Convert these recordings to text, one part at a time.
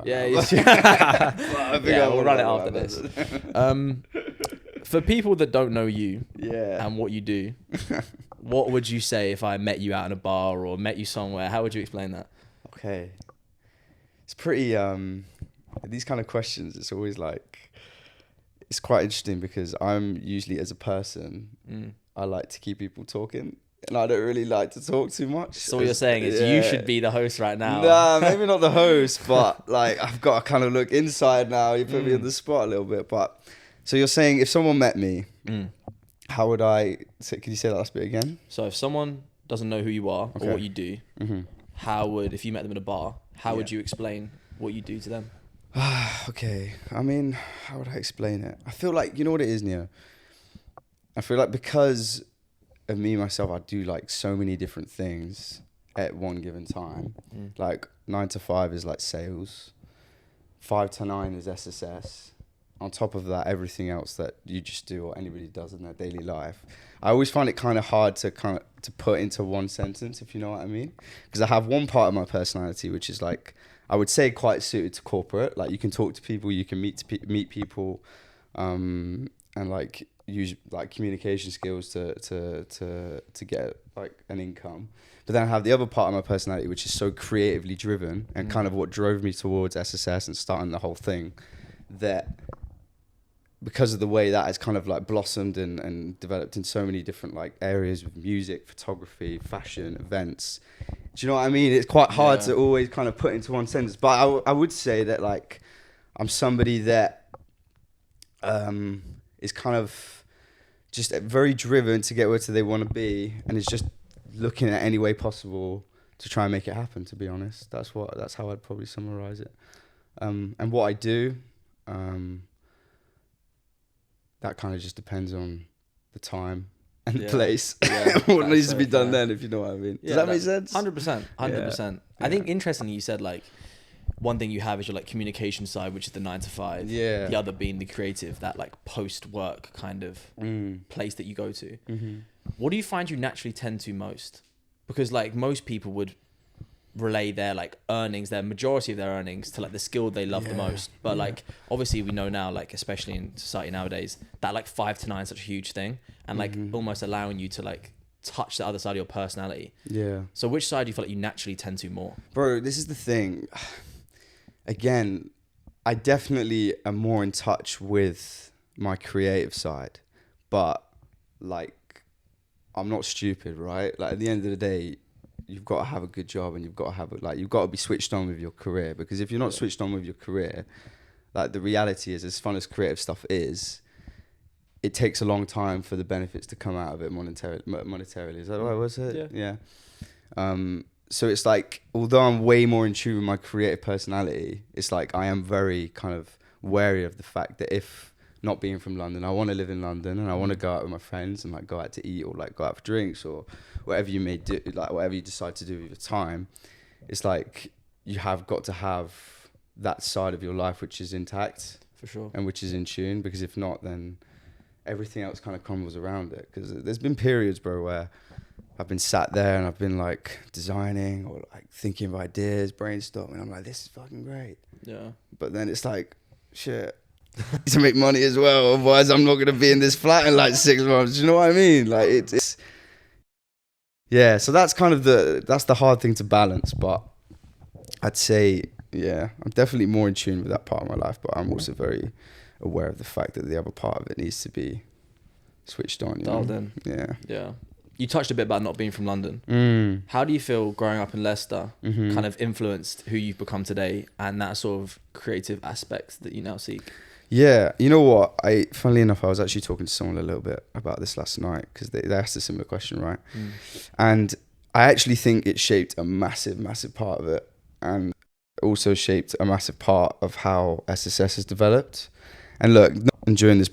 Yeah, we'll run it after this. For people that don't know you and what you do, what would you say if I met you out in a bar or met you somewhere? How would you explain that? Okay. It's pretty, these kind of questions, it's always like, it's quite interesting because I'm usually, as a person, I like to keep people talking. And I don't really like to talk too much. So what you're saying is you should be the host right now. Nah, maybe not the host, but like I've got to kind of look inside now. You put me on the spot a little bit. But so you're saying if someone met me, how would I, can you say that last bit again? So if someone doesn't know who you are or what you do, how would, if you met them in a bar, how would you explain what you do to them? Okay. I mean, how would I explain it? I feel like, you know what it is, Neo? I feel like because of me, myself, I do like so many different things at one given time. Like 9 to 5 is like sales. 5 to 9 is SSS. On top of that, everything else that you just do or anybody does in their daily life. I always find it kind of hard to put into one sentence, if you know what I mean. Because I have one part of my personality, which is like, I would say quite suited to corporate. Like you can talk to people, you can meet people, and like use like communication skills to get like an income. But then I have the other part of my personality, which is so creatively driven and kind of what drove me towards SSS and starting the whole thing, that because of the way that has kind of like blossomed and developed in so many different like areas with music, photography, fashion, events. Do you know what I mean? It's quite hard to always kind of put into one sentence. But I would say that like I'm somebody that is kind of just very driven to get where they want to be, and is just looking at any way possible to try and make it happen, to be honest. That's how I'd probably summarize it. And what I do, that kind of just depends on the time and the place. What needs to be done then, if you know what I mean. Does that make sense? 100%. I think interestingly you said like one thing you have is your like communication side, which is the 9 to 5. The other being the creative, that like post work kind of place that you go to. What do you find you naturally tend to most? Because like most people would relay their like earnings, their majority of their earnings, to like the skill they love the most. But like obviously we know now, like especially in society nowadays, that like 5 to 9 is such a huge thing, and like almost allowing you to like touch the other side of your personality. So which side do you feel like you naturally tend to more? Bro, this is the thing. Again, I definitely am more in touch with my creative side, but like I'm not stupid, right? Like at the end of the day, you've got to have a good job, and you've got to be switched on with your career. Because if you're not switched on with your career, like the reality is, as fun as creative stuff is, it takes a long time for the benefits to come out of it monetarily. Is that right? Was it? Yeah. So it's like, although I'm way more in tune with my creative personality, it's like I am very kind of wary of the fact that if not being from London, I want to live in London and I want to go out with my friends and like go out to eat or like go out for drinks or whatever you may do, like whatever you decide to do with your time. It's like you have got to have that side of your life which is intact, for sure, and which is in tune, because if not, then everything else kind of crumbles around it. Because there's been periods, bro, where I've been sat there and I've been like designing or like thinking of ideas, brainstorming. I'm like, this is fucking great. Yeah. But then it's like, shit, to make money as well. Otherwise, I'm not going to be in this flat in like 6 months. Do you know what I mean? Like it's yeah. So that's kind of that's the hard thing to balance. But I'd say, yeah, I'm definitely more in tune with that part of my life. But I'm also very aware of the fact that the other part of it needs to be switched on. Dialed in. Yeah. Yeah. You touched a bit about not being from London. How do you feel growing up in Leicester kind of influenced who you've become today and that sort of creative aspect that you now seek? Yeah, you know what? Funnily enough, I was actually talking to someone a little bit about this last night because they asked a similar question, right? And I actually think it shaped a massive, massive part of it, and also shaped a massive part of how SSS has developed. And look, during this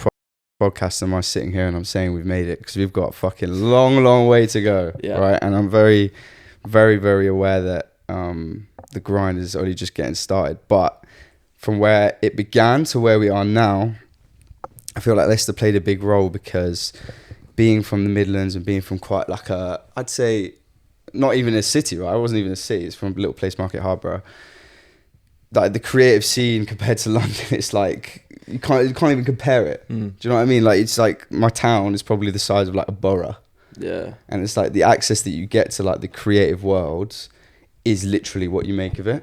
podcast, am I sitting here and I'm saying we've made it, because we've got a fucking long way to go, right? And I'm very, very, very aware that the grind is only just getting started. But from where it began to where we are now, I feel like Leicester played a big role, because being from the Midlands and being from quite like I'd say not even a city, right? I wasn't even a city. It's from a little place, Market Harborough. like the creative scene compared to London, it's like you can't even compare it. Do you know what I mean? Like it's like my town is probably the size of like a borough. Yeah. And it's like the access that you get to like the creative world is literally what you make of it.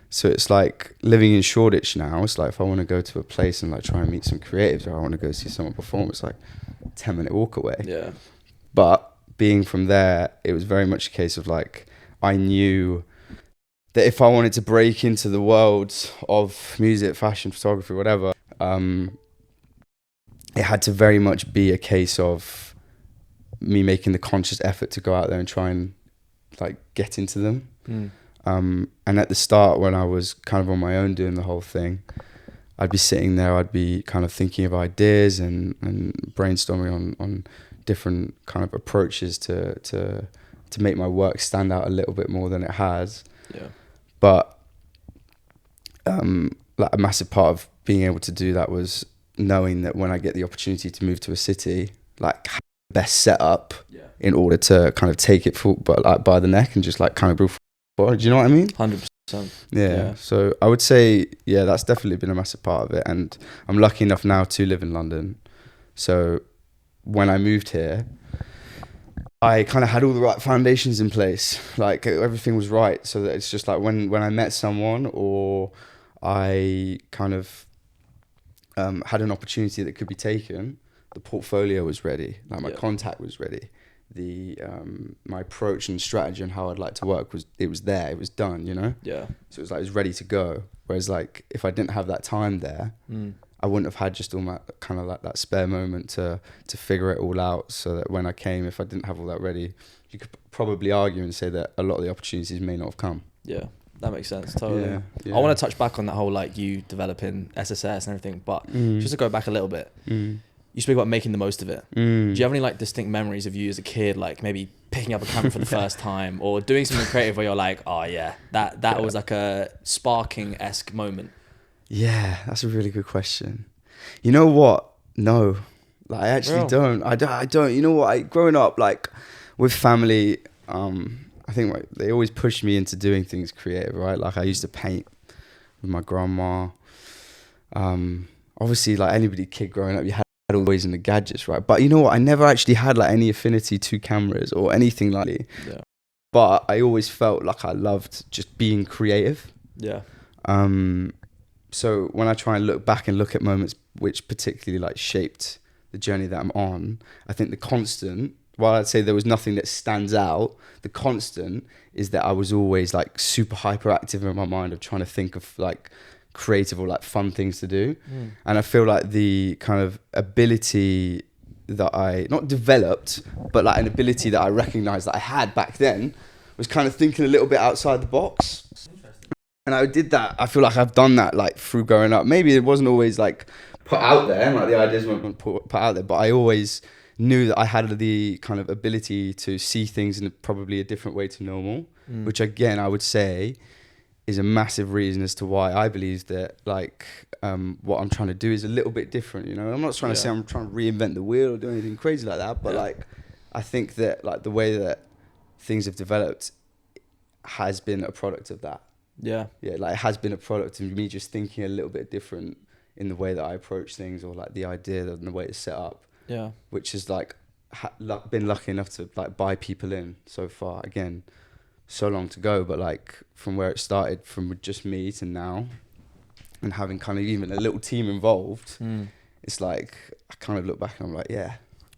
So it's like living in Shoreditch now, it's like if I want to go to a place and like try and meet some creatives, or I want to go see someone perform, it's like a 10-minute walk away. Yeah. But being from there, it was very much a case of like I knew that if I wanted to break into the world of music, fashion, photography, whatever, it had to very much be a case of me making the conscious effort to go out there and try and like get into them. And at the start, when I was kind of on my own doing the whole thing, I'd be sitting there, I'd be kind of thinking of ideas and brainstorming on different kind of approaches to make my work stand out a little bit more than it has. Yeah. But like a massive part of being able to do that was knowing that when I get the opportunity to move to a city, like have the best setup in order to kind of take it by the neck and just like kind of move forward. Do you know what I mean? 100%. Yeah. So I would say, yeah, that's definitely been a massive part of it. And I'm lucky enough now to live in London. So when I moved here, I kind of had all the right foundations in place. Like everything was right. So that it's just like when I met someone or I kind of had an opportunity that could be taken, the portfolio was ready. Like my contact was ready. The my approach and strategy and how I'd like to work was there. It was done, you know? Yeah. So it was like, it was ready to go. Whereas like, if I didn't have that time there, I wouldn't have had just all my kind of like that spare moment to figure it all out. So that when I came, if I didn't have all that ready, you could probably argue and say that a lot of the opportunities may not have come. Yeah, that makes sense. Totally. Yeah. I want to touch back on that whole like you developing SSS and everything, but just to go back a little bit, you speak about making the most of it. Do you have any like distinct memories of you as a kid, like maybe picking up a camera for the first time or doing something creative where you're like, oh yeah, that was like a sparking-esque moment? Yeah, that's a really good question. You know what? No, like I actually don't. I don't. You know what? Growing up like with family, I think like, they always pushed me into doing things creative, right? Like I used to paint with my grandma. Obviously, like kid growing up, you had always in the gadgets, right? But you know what? I never actually had like any affinity to cameras or anything like that. Yeah. But I always felt like I loved just being creative. Yeah. So when I try and look back and look at moments which particularly like shaped the journey that I'm on, I think the constant, while I'd say there was nothing that stands out, the constant is that I was always like super hyperactive in my mind of trying to think of like creative or like fun things to do. And I feel like the kind of ability that I not developed, but like an ability that I recognized that I had back then was kind of thinking a little bit outside the box. And I did that. I feel like I've done that like through growing up. Maybe it wasn't always like put out there, like the ideas weren't put out there, but I always knew that I had the kind of ability to see things in probably a different way to normal, which again, I would say is a massive reason as to why I believe that like what I'm trying to do is a little bit different, you know? I'm not trying to say I'm trying to reinvent the wheel or do anything crazy like that, but like I think that like the way that things have developed has been a product of that. Yeah, like it has been a product of me just thinking a little bit different in the way that I approach things or like the idea and the way it's set up. Yeah, which is like been lucky enough to like buy people in so far. Again, so long to go, but like from where it started, from just me to now, and having kind of even a little team involved, it's like I kind of look back and I'm like, yeah,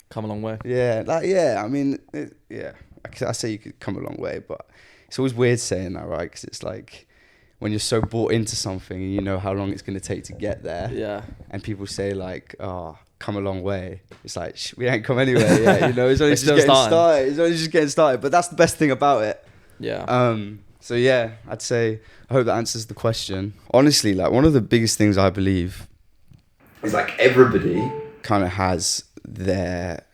come a long way. Yeah, like I mean, I say you could come a long way, but it's always weird saying that, right? Because it's like when you're so bought into something and you know how long it's going to take to get there. Yeah. And people say like, oh, come a long way. It's like, we ain't come anywhere yet, you know? It's only just getting started. It's only just getting started. But that's the best thing about it. Yeah. So yeah, I'd say, I hope that answers the question. Honestly, like one of the biggest things I believe is like everybody kind of has their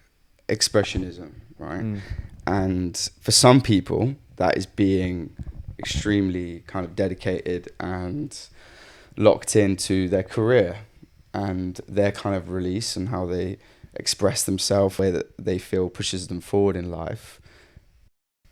expressionism, right? And for some people, that is being extremely kind of dedicated and locked into their career and their kind of release and how they express themselves, way that they feel pushes them forward in life.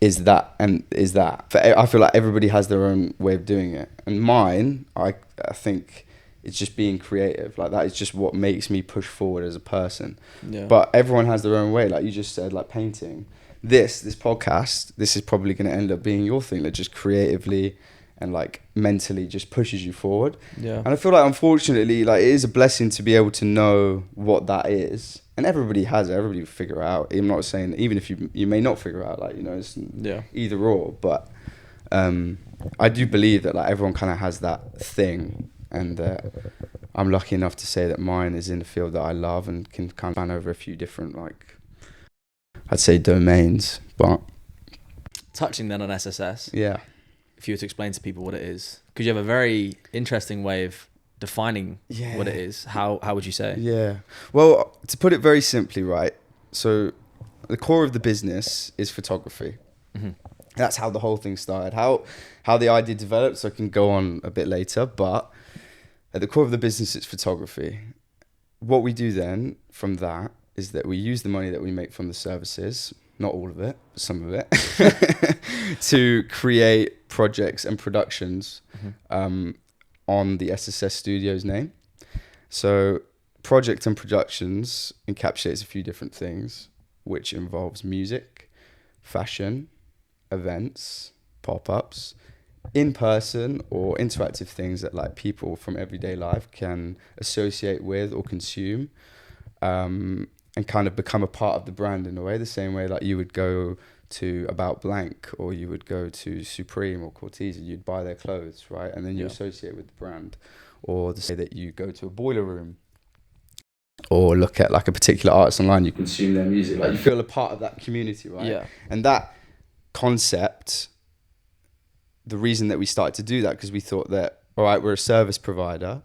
is that. I feel like everybody has their own way of doing it, and mine, I think, it's just being creative. Like that is just what makes me push forward as a person. Yeah. But everyone has their own way. Like you just said, like painting. This podcast, this is probably going to end up being your thing that just creatively and like mentally just pushes you forward. Yeah. And I feel like, unfortunately, like it is a blessing to be able to know what that is. And everybody has it. Everybody will figure it out. I'm not saying, even if you may not figure it out, like, you know, it's either or. But I do believe that like everyone kind of has that thing. And I'm lucky enough to say that mine is in the field that I love and can kind of span over a few different, like, I'd say domains. But touching then on SSS. Yeah. If you were to explain to people what it is, because you have a very interesting way of defining what it is. How would you say? Yeah. Well, to put it very simply, right? So the core of the business is photography. Mm-hmm. That's how the whole thing started. How the idea developed, so I can go on a bit later. But at the core of the business, it's photography. What we do then from that is that we use the money that we make from the services, not all of it, but some of it, to create projects and productions on the SSS Studios name. So project and productions encapsulates a few different things, which involves music, fashion, events, pop-ups, in-person or interactive things that like people from everyday life can associate with or consume, and kind of become a part of the brand in a way, the same way like you would go to About Blank or you would go to Supreme or Cortez and you'd buy their clothes, right? And then you associate with the brand. Or the say that you go to a boiler room or look at like a particular artist online, you consume their music, like you feel a part of that community, right? Yeah. And that concept, the reason that we started to do that, because we thought that, all right, we're a service provider,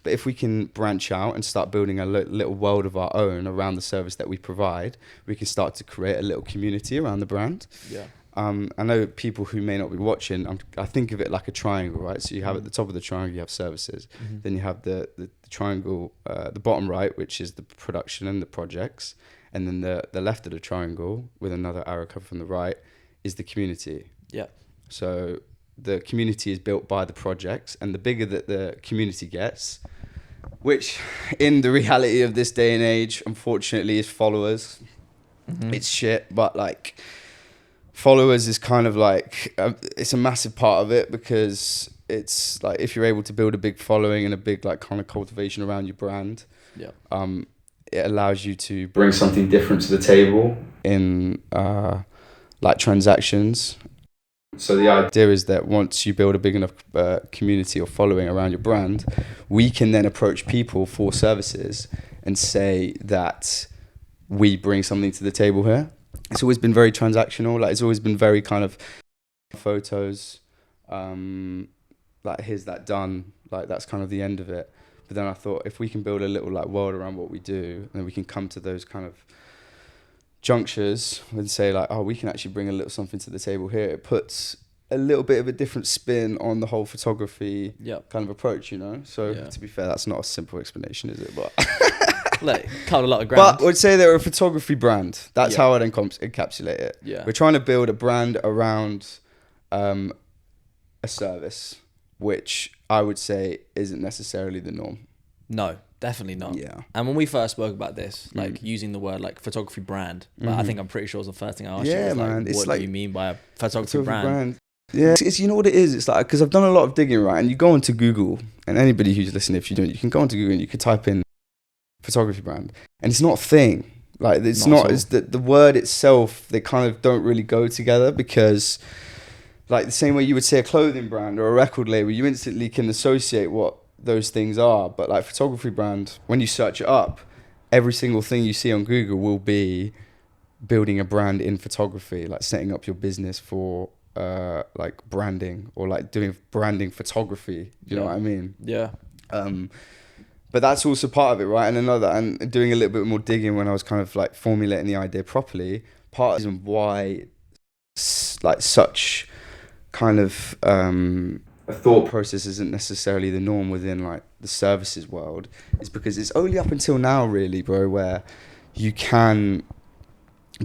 but if we can branch out and start building a little world of our own around the service that we provide, we can start to create a little community around the brand. Yeah. I know people who may not be watching, I think of it like a triangle, right? So you have at the top of the triangle, you have services. Then you have the triangle, the bottom right, which is the production and the projects. And then the left of the triangle with another arrow coming from the right is the community. Yeah. So the community is built by the projects, and the bigger that the community gets, which in the reality of this day and age, unfortunately, is followers. It's shit, but like followers is kind of like, it's a massive part of it, because it's like if you're able to build a big following and a big like kind of cultivation around your brand, it allows you to bring something different to the table in like transactions. So the idea is that once you build a big enough community or following around your brand, we can then approach people for services and say that we bring something to the table here. It's always been very transactional. Like it's always been very kind of photos, like here's that done. Like that's kind of the end of it. But then I thought if we can build a little like world around what we do, then we can come to those kind of junctures and say like, oh, we can actually bring a little something to the table here. It puts a little bit of a different spin on the whole photography kind of approach, you know? So to be fair, that's not a simple explanation, is it? But like, covered a lot of ground. But I would say they're a photography brand. That's how I'd encapsulate it. Yeah. We're trying to build a brand around a service, which I would say isn't necessarily the norm. No, definitely not. Yeah. And when we first spoke about this, like using the word like photography brand, but I think I'm pretty sure it was the first thing I asked you. Was, man. Like, what do you mean by a photography brand? Yeah, it's you know what it is. It's like, because I've done a lot of digging, right? And you go onto Google, and anybody who's listening, if you don't, you can go onto Google and you can type in photography brand, and it's not a thing. Like it's not. It's the word itself. They kind of don't really go together, because, like the same way you would say a clothing brand or a record label, you instantly can associate what those things are. But like photography brand, when you search it up, every single thing you see on Google will be building a brand in photography, like setting up your business for like branding, or like doing branding photography. You know what I mean? Yeah. But that's also part of it, right? And doing a little bit more digging when I was kind of like formulating the idea properly, part of the reason why like such kind of a thought process isn't necessarily the norm within like the services world is because it's only up until now really, bro, where you can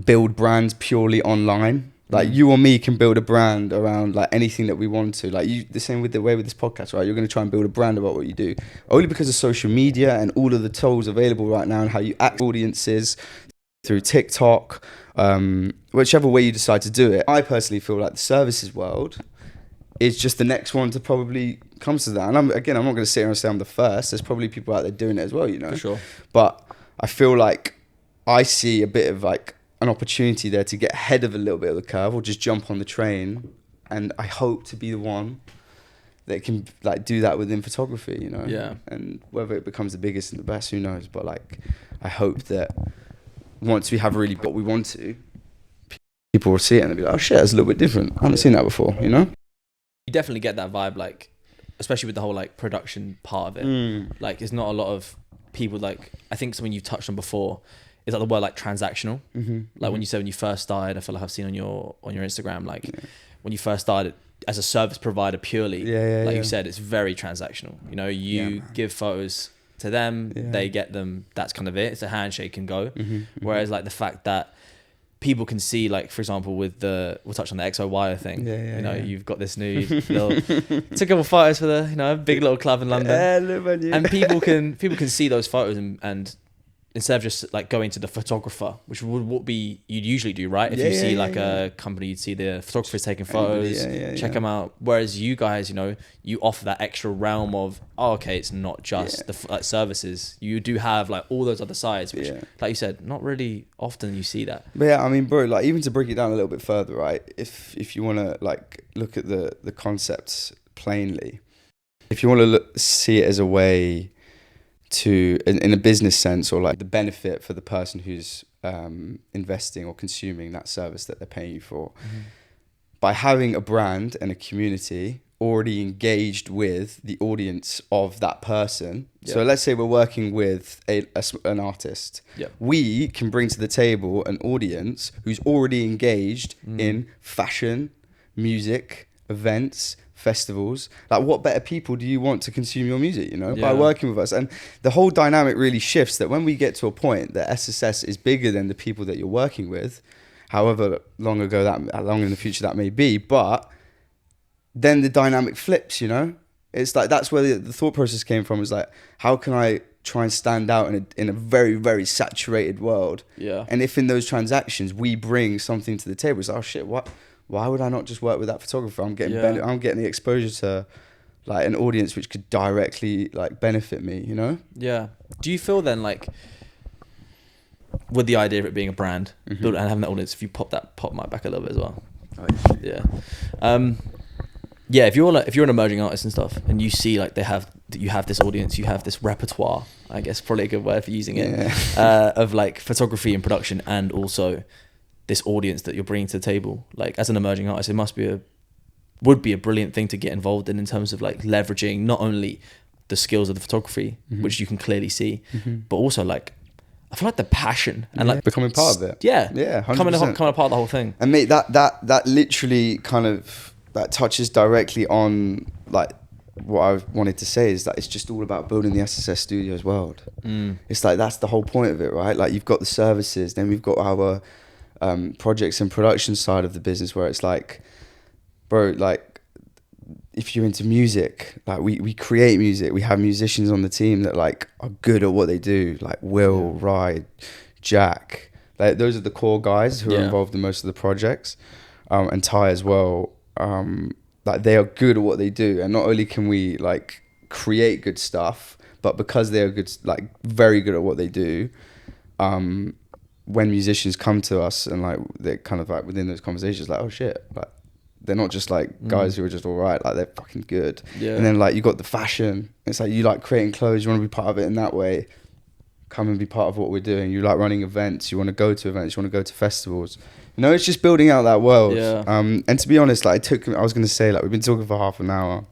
build brands purely online. Like you or me can build a brand around like anything that we want to. Like the same with this podcast, right? You're going to try and build a brand about what you do, only because of social media and all of the tools available right now and how you act audiences through TikTok, whichever way you decide to do it. I personally feel like the services world is just the next one to probably come to that. And I'm not going to sit here and say I'm the first. There's probably people out there doing it as well, you know. For sure. But I feel like I see a bit of like an opportunity there to get ahead of a little bit of the curve, or just jump on the train, and I hope to be the one that can like do that within photography, you know. Yeah. And whether it becomes the biggest and the best, who knows? But like, I hope that once we have really what we want to, people will see it and they'll be like, oh shit, that's a little bit different. I haven't seen that before, you know. You definitely get that vibe, like, especially with the whole like production part of it. Like, it's not a lot of people, like, I think something you've touched on before is like the word like transactional. Like when you said when you first started, I feel like I've seen on your Instagram, like when you first started as a service provider purely, you said, it's very transactional. You know, you give photos to them, they get them, that's kind of it. It's a handshake and go. Whereas like the fact that people can see, like, for example, with we'll touch on the XO wire thing. You know, you've got this new little, took a couple of photos for the, you know, big little club in London. And people can see those photos and instead of just like going to the photographer, which would be you'd usually do, right? If you see like a company, you'd see the photographers taking photos, check them out. Whereas you guys, you know, you offer that extra realm of, oh, okay, it's not just the like services. You do have like all those other sides, which, like you said, not really often you see that. But yeah, I mean, bro, like even to break it down a little bit further, right? If you want to like look at the concepts plainly, if you want to see it as a way to, in a business sense, or like the benefit for the person who's investing or consuming that service that they're paying you for, by having a brand and a community already engaged with the audience of that person. So let's say we're working with an artist. We can bring to the table an audience who's already engaged in fashion, music, events, festivals. Like, what better people do you want to consume your music, you know, by working with us? And the whole dynamic really shifts, that when we get to a point that SSS is bigger than the people that you're working with, however long in the future that may be, but then the dynamic flips, you know. It's like, that's where the thought process came from, is like, how can I try and stand out in a very, very saturated world? And if in those transactions we bring something to the table, it's like, oh shit, why would I not just work with that photographer? I'm getting the exposure to like an audience which could directly like benefit me, you know? Do you feel then, like, with the idea of it being a brand and having that audience, if you pop mic back a little bit as well? If you're an emerging artist and stuff, and you see like you have this audience, you have this repertoire, I guess probably a good word for using it, of like photography and production, and also this audience that you're bringing to the table. Like, as an emerging artist, it would be a brilliant thing to get involved in terms of like leveraging not only the skills of the photography, which you can clearly see, but also like, I feel like the passion and like becoming part of it. 100%. Coming a part of the whole thing. And mate, that literally kind of, that touches directly on like what I wanted to say, is that it's just all about building the SSS Studios world. It's like, that's the whole point of it, right? Like, you've got the services, then we've got our projects and production side of the business, where it's like, bro, like, if you're into music, like we create music, we have musicians on the team that like are good at what they do, like Will, Ride, Jack, like those are the core guys who are involved in most of the projects, and Ty as well. Like, they are good at what they do, and not only can we like create good stuff, but because they are good, like very good at what they do, when musicians come to us and like they're kind of like within those conversations, like, oh shit, like they're not just like guys who are just all right, like they're fucking good. And then like you got the fashion, it's like, you like creating clothes, you want to be part of it in that way, come and be part of what we're doing. You like running events, you want to go to events, you want to go to festivals, you know. It's just building out that world. And to be honest, like I was going to say, like, we've been talking for half an hour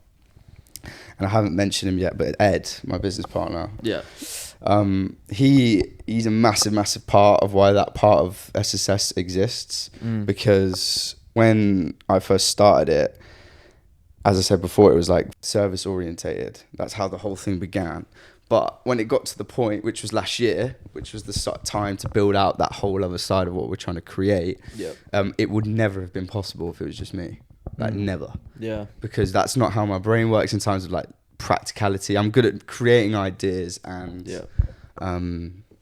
and I haven't mentioned him yet, but Ed, my business partner, he's a massive part of why that part of SSS exists, because when I first started it, as I said before, it was like service orientated. That's how the whole thing began. But when it got to the point, which was last year, which was the time to build out that whole other side of what we're trying to create, it would never have been possible if it was just me. Like never. Yeah. Because that's not how my brain works in terms of like practicality. I'm good at creating ideas and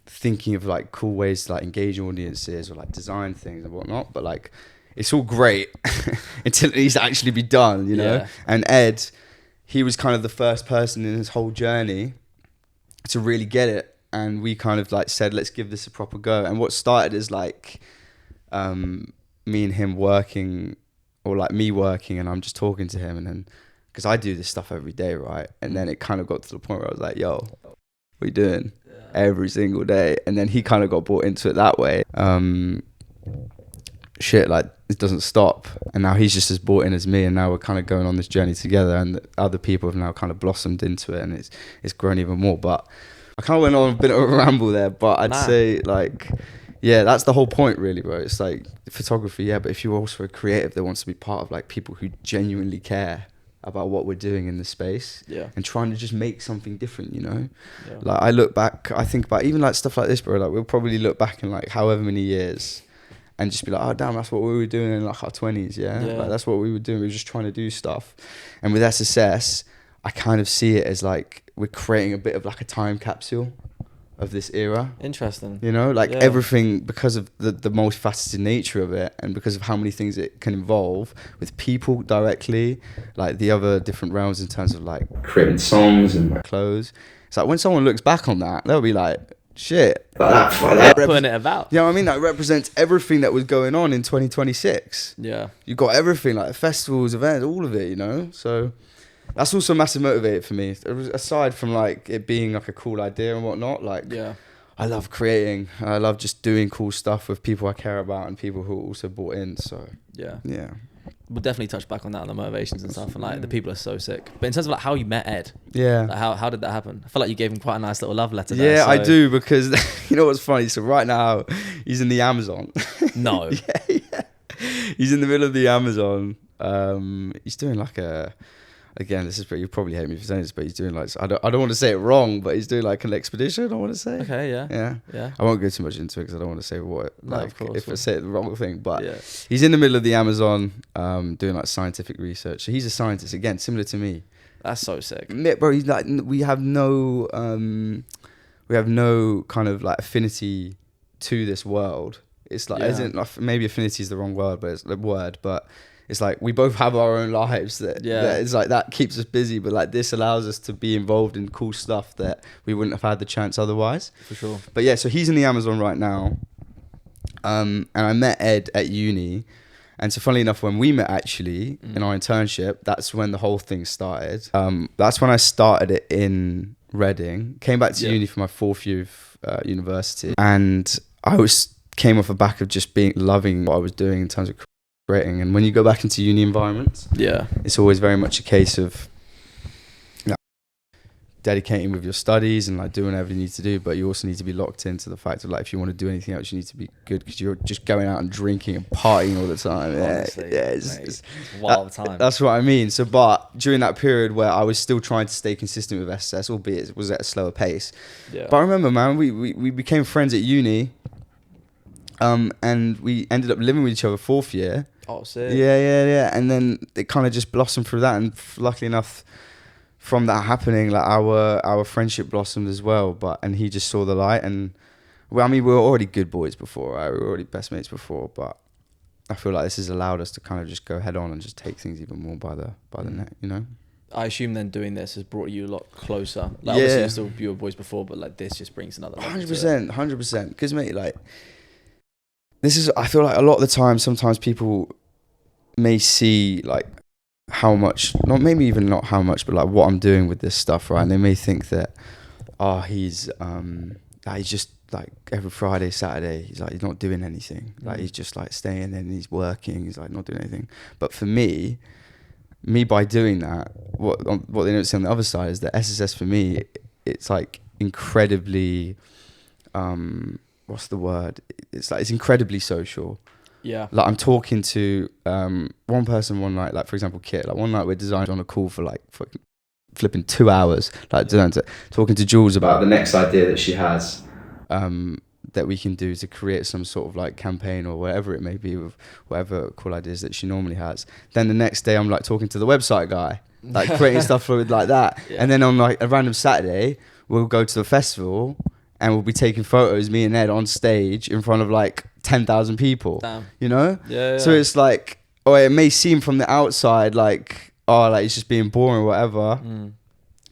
thinking of like cool ways to like engage audiences or like design things and whatnot. But like, it's all great until it needs to actually be done, you know? Yeah. And Ed, he was kind of the first person in his whole journey to really get it. And we kind of like said, let's give this a proper go. And what started is like me and him working, or like me working, and I'm just talking to him. And then, because I do this stuff every day, right? And then it kind of got to the point where I was like, yo, what are you doing? Every single day. And then he kind of got brought into it that way. Shit, like it doesn't stop, and now he's just as bought in as me, and now we're kind of going on this journey together, and other people have now kind of blossomed into it, and it's grown even more. But I kind of went on a bit of a ramble there, but I'd say like, yeah, that's the whole point really, bro. It's like photography, yeah, but if you're also a creative that wants to be part of like people who genuinely care about what we're doing in the space, and trying to just make something different, you know. Like I think about even like stuff like this, bro. Like we'll probably look back in like however many years and just be like, oh damn, that's what we were doing in like our 20s, like that's what we were doing. We were just trying to do stuff. And with SSS, I kind of see it as like we're creating a bit of like a time capsule of this era. Interesting. You know, like everything, because of the multifaceted nature of it, and because of how many things it can involve with people directly, like the other different realms in terms of like creating songs and clothes. It's like when someone looks back on that, they'll be like, shit, that putting it about. You know what I mean? That represents everything that was going on in 2026. Yeah. You got everything, like festivals, events, all of it, you know? So that's also a massive motivator for me. Aside from like it being like a cool idea and whatnot, like I love creating. I love just doing cool stuff with people I care about and people who are also bought in. So yeah. We'll definitely touch back on that, on the motivations and stuff, and like the people are so sick. But in terms of like how you met Ed, like how did that happen? I feel like you gave him quite a nice little love letter there. Yeah, so. I do, because you know what's funny? So right now he's in the Amazon. No. He's in the middle of the Amazon. He's doing like again, this is pretty, you probably hate me for saying this, but he's doing like, I don't want to say it wrong, but he's doing like an expedition, I want to say. Okay, yeah. I won't go too much into it because I don't want to say what, no, like, of course, if I say the wrong thing, but he's in the middle of the Amazon, doing like scientific research. So he's a scientist, again, similar to me. That's so sick. Bro, he's like, we have no kind of like affinity to this world. It's like, isn't like, maybe affinity is the wrong word, but it's the word, but it's like we both have our own lives that it's like that keeps us busy, but like this allows us to be involved in cool stuff that we wouldn't have had the chance otherwise. For sure. But yeah, so he's in the Amazon right now, and I met Ed at uni, and so funnily enough, when we met actually in our internship, that's when the whole thing started. That's when I started it in Reading, came back to uni for my fourth year of university, and I came off the back of just loving what I was doing in terms of creating. And when you go back into uni environments, it's always very much a case of dedicating with your studies and like doing whatever you need to do, but you also need to be locked into the fact of like, if you want to do anything else, you need to be good, because you're just going out and drinking and partying all the time. Honestly, it's wild time. That's what I mean. So, but during that period where I was still trying to stay consistent with SSS, albeit it was at a slower pace. But I remember, man, we became friends at uni, and we ended up living with each other fourth year. Oh, sick. Yeah. And then it kind of just blossomed through that. And luckily enough, from that happening, like our friendship blossomed as well. And he just saw the light. And well, I mean, we were already good boys before, right? We were already best mates before. But I feel like this has allowed us to kind of just go head on and just take things even more by the neck, you know? I assume then doing this has brought you a lot closer. Like obviously you were boys before, but like this just brings another level. 100%. Because mate, like, I feel like a lot of the time, sometimes people may see like how much, maybe even not how much, but like what I'm doing with this stuff, right? And they may think that, he's just like every Friday, Saturday, he's not doing anything. Like he's just like staying and he's working, he's like not doing anything. But for me by doing that, what they don't see on the other side is that SSS for me, it's like incredibly, what's the word? It's like, it's incredibly social. Yeah. Like I'm talking to one person one night, like for example, Kit. Like one night we're designed on a call for like fucking flipping 2 hours, like talking to Jules about the next idea that she has, that we can do to create some sort of like campaign or whatever it may be with whatever cool ideas that she normally has. Then the next day I'm like talking to the website guy, like creating stuff for it like that. Yeah. And then on like a random Saturday, we'll go to the festival and we'll be taking photos, me and Ed, on stage in front of like 10,000 people. Damn. You know? Yeah. So it's like, oh, it may seem from the outside like, oh, like it's just being boring or whatever.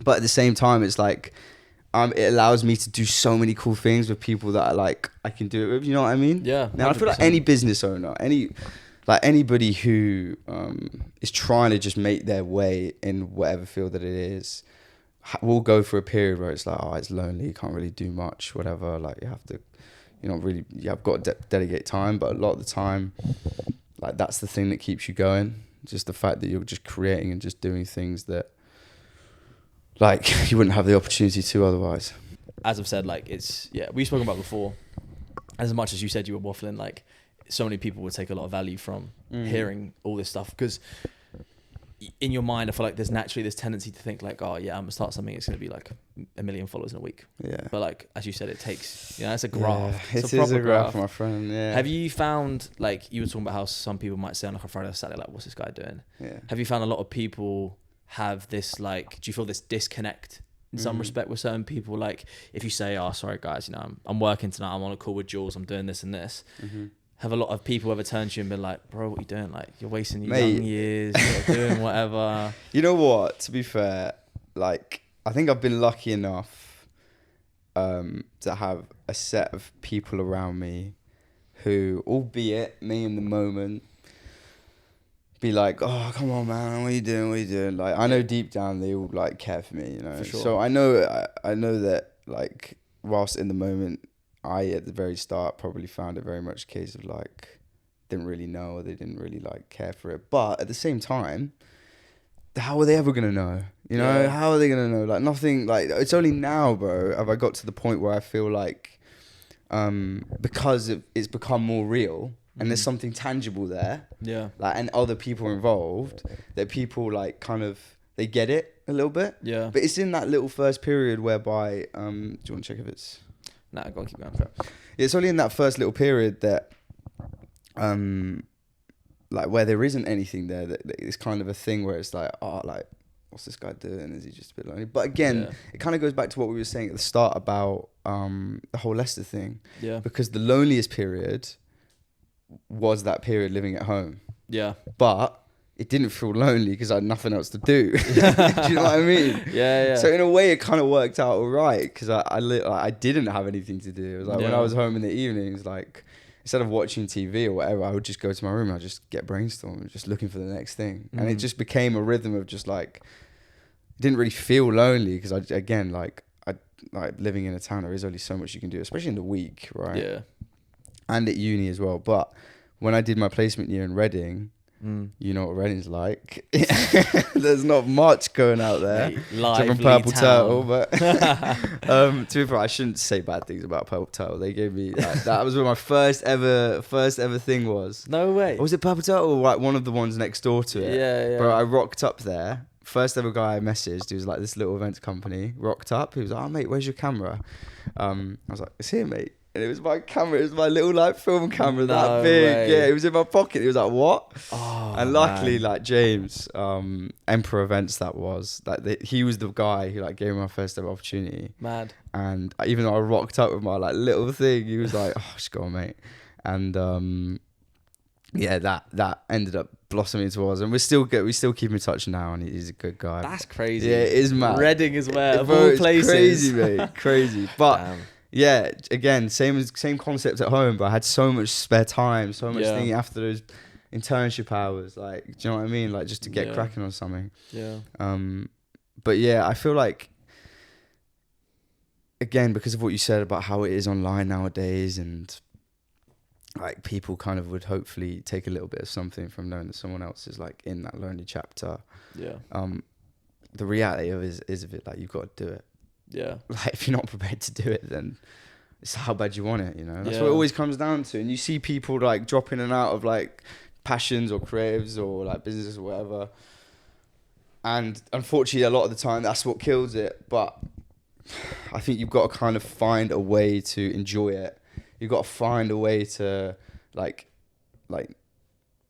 But at the same time, it's like, it allows me to do so many cool things with people that I can do it with. You know what I mean? Yeah. Now I feel like any business owner, anybody who is trying to just make their way in whatever field that it is, will go for a period where it's like, oh, it's lonely, you can't really do much, whatever. Like you have to, you've got to delegate time, but a lot of the time, like that's the thing that keeps you going. Just the fact that you're just creating and just doing things that, like, you wouldn't have the opportunity to otherwise. As I've said, like we've spoken about before, as much as you said you were waffling, like so many people would take a lot of value from hearing all this stuff, because in your mind, I feel like there's naturally this tendency to think like, oh yeah, I'm gonna start something, it's gonna be like 1 million followers in a week. Yeah. But like, as you said, it takes, it's a graph. Yeah, it is a graph, my friend. Yeah. Have you found, like you were talking about how some people might say on like a Friday or Saturday, like, what's this guy doing? Yeah. Have you found a lot of people have this, like, do you feel this disconnect in some respect with certain people? Like if you say, oh, sorry guys, I'm working tonight, I'm on a call with Jules, I'm doing this and this. Have a lot of people ever turned to you and been like, bro, what are you doing? Like, you're wasting your young years, you're doing whatever. You know what? To be fair, like, I think I've been lucky enough to have a set of people around me who, albeit me in the moment, be like, oh, come on, man, what are you doing? What are you doing? Like, I know deep down they all, like, care for me, For sure. So I know that, like, whilst in the moment, I, at the very start, probably found it very much a case of like, didn't really know, or they didn't really like care for it. But at the same time, how are they ever going to know? How are they going to know? Like nothing, like it's only now, bro, have I got to the point where I feel like, because it's become more real and there's something tangible there. Yeah. Like, and other people involved, that people like kind of, they get it a little bit. Yeah. But it's in that little first period whereby, do you want to check if it's... Nah, go on, keep going. It's only in that first little period that, like where there isn't anything there, that it's kind of a thing where it's like, oh, like, what's this guy doing? Is he just a bit lonely? But again, it kind of goes back to what we were saying at the start about the whole Leicester thing. Yeah. Because the loneliest period was that period living at home. Yeah. But it didn't feel lonely because I had nothing else to do. Do you know what I mean? Yeah. So in a way, it kind of worked out all right because I didn't have anything to do. It was like when I was home in the evenings, like instead of watching TV or whatever, I would just go to my room and I'd just get brainstorming, just looking for the next thing. And it just became a rhythm of just like, it didn't really feel lonely because I like living in a town, there is only so much you can do, especially in the week, right? Yeah. And at uni as well. But when I did my placement year in Reading, you know what Reading's like. There's not much going out there. From Purple Turtle, but to be fair, I shouldn't say bad things about Purple Turtle. They gave me that was where my first ever thing was. No way. Or was it Purple Turtle or like one of the ones next door to it? Yeah. Bro, I rocked up there. First ever guy I messaged, he was like this little events company, rocked up. He was like, oh mate, where's your camera? I was like, it's here, mate. And it was my camera, it was my little like film camera, that big. Way. Yeah, it was in my pocket. He was like, what? Oh, and luckily, like James, Emperor Events, that was, like he was the guy who like gave me my first ever opportunity. Mad. And even though I rocked up with my like little thing, he was like, oh, just go on, mate. And yeah, that ended up blossoming into us, and we're still good. We still keep in touch now, and he's a good guy. That's crazy. Yeah, it is mad. Reading as well, of all places. Crazy, mate, crazy. But damn. Yeah, again, same concept at home, but I had so much spare time, so much thinking after those internship hours. Like, do you know what I mean? Like, just to get cracking on something. Yeah. But yeah, I feel like, again, because of what you said about how it is online nowadays, and like people kind of would hopefully take a little bit of something from knowing that someone else is like in that lonely chapter. Yeah. The reality of it is of it, like, you've got to do it. Yeah. Like, if you're not prepared to do it, then it's how bad you want it, you know. That's what it always comes down to. And you see people like drop in and out of like passions or creatives or like business or whatever. And unfortunately, a lot of the time, that's what kills it. But I think you've got to kind of find a way to enjoy it. You've got to find a way to like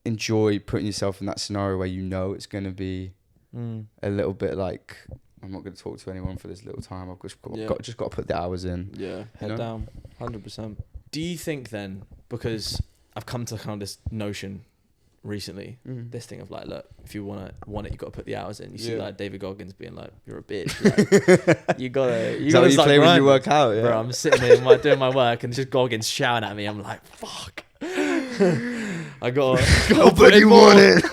enjoy putting yourself in that scenario where you know it's going to be a little bit like, I'm not going to talk to anyone for this little time. I've just got to put the hours in. Yeah, head down, 100%. Do you think then, because I've come to kind of this notion recently, this thing of like, look, if you want it, you got to put the hours in. You see like David Goggins being like, you're a bitch. Like, you gotta start play when you work out, yeah. Bro, I'm sitting here doing my work and just Goggins shouting at me. I'm like, fuck. I gotta put you on it.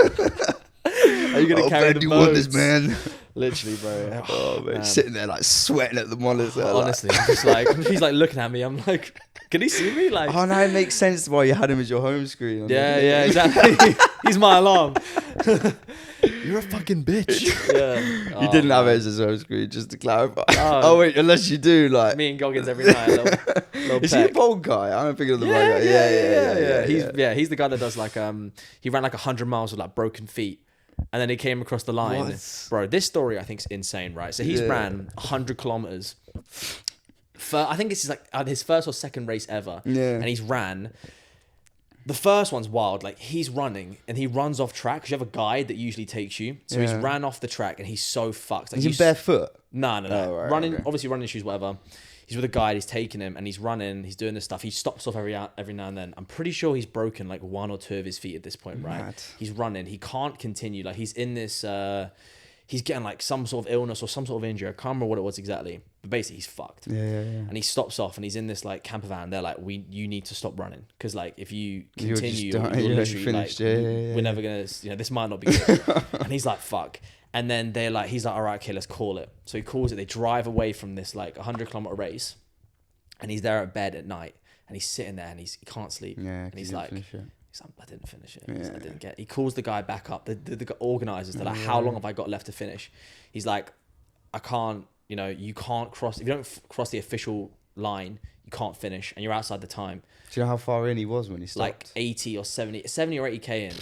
Are you gonna carry the boat? This man. Literally, bro. Oh, man. Sitting there like sweating at the monitor. Honestly, I'm just like, he's like looking at me. I'm like, can he see me? Like, oh no, it makes sense why you had him as your home screen. Yeah, exactly. He's my alarm. You're a fucking bitch. Yeah. You didn't have it as his home screen, just to clarify. Oh wait, unless you do, like me and Goggins every night. Little Is he a bold guy? I'm thinking of the right guy. Yeah. He's the guy that does like he ran like 100 miles with like broken feet. And then he came across the line. What? Bro, this story I think is insane, right? So he's ran 100 kilometers. I think this is like his first or second race ever. Yeah. And he's ran. The first one's wild. Like, he's running and he runs off track because you have a guide that usually takes you. So he's ran off the track and he's so fucked. Like, he's barefoot? No. Oh, right, running, okay. Obviously running shoes, whatever. He's with a guide, he's taking him and he's running, he's doing this stuff. He stops off every now and then. I'm pretty sure he's broken like one or two of his feet at this point, right? Mad. He's running, he can't continue. Like, he's in this, he's getting like some sort of illness or some sort of injury. I can't remember what it was exactly, but basically he's fucked. Yeah. And he stops off and he's in this like camper van. They're like, you need to stop running. Cause like, if you continue, you're literally finished. Like, we're never gonna, this might not be good. And he's like, fuck. And then he's like, all right, okay, let's call it. So he calls it. They drive away from this like 100-kilometer race. And he's there at bed at night, and he's sitting there, and he can't sleep. Yeah, and he's like, I didn't finish it. Yeah. I didn't get. He calls the guy back up. The organisers. They're like, how long have I got left to finish? He's like, I can't. You can't cross. If you don't cross the official line, you can't finish, and you're outside the time. Do you know how far in he was when he stopped? Like 80 or 70 or 80k in.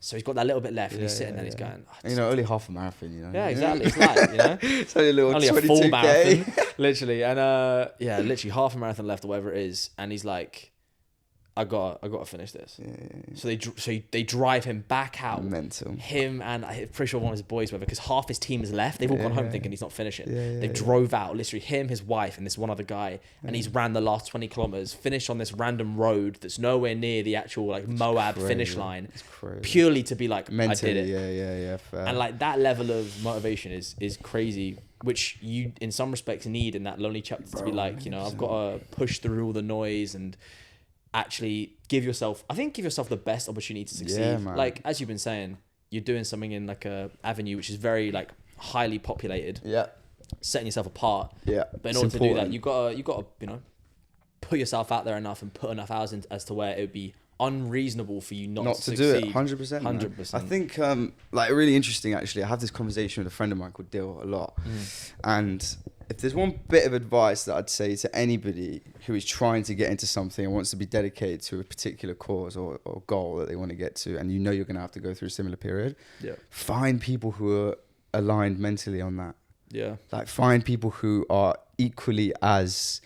So he's got that little bit left, and he's sitting there, and he's going. Only half a marathon, Yeah, exactly. It's light, It's only a little only 22K. A full marathon, literally, and literally half a marathon left or whatever it is, and he's like, I got to finish this. So they drive him back out. Mental. Him and I'm pretty sure one of his boys were, because half his team is left. They've all gone home thinking he's not finishing. They drove out, literally him, his wife, and this one other guy, and he's ran the last 20 kilometers, finished on this random road that's nowhere near the actual like Moab finish line, purely to be like, mentally, I did it. Yeah. Fair. And like that level of motivation is crazy, which you in some respects need in that lonely chapter to be like, 100%. I've got to push through all the noise and actually give yourself the best opportunity to succeed. Yeah, man. Like, as you've been saying, you're doing something in like a avenue which is very like highly populated. Yeah. Setting yourself apart. Yeah. But in order to do that, you gotta put yourself out there enough and put enough hours in as to where it would be unreasonable for you not to succeed. Do it. 100%. 100%. I think like really interesting actually. I have this conversation with a friend of mine called Dill a lot, and if there's one bit of advice that I'd say to anybody who is trying to get into something and wants to be dedicated to a particular cause or goal that they want to get to, and you're going to have to go through a similar period, find people who are aligned mentally on that. Yeah. Like, find people who are equally as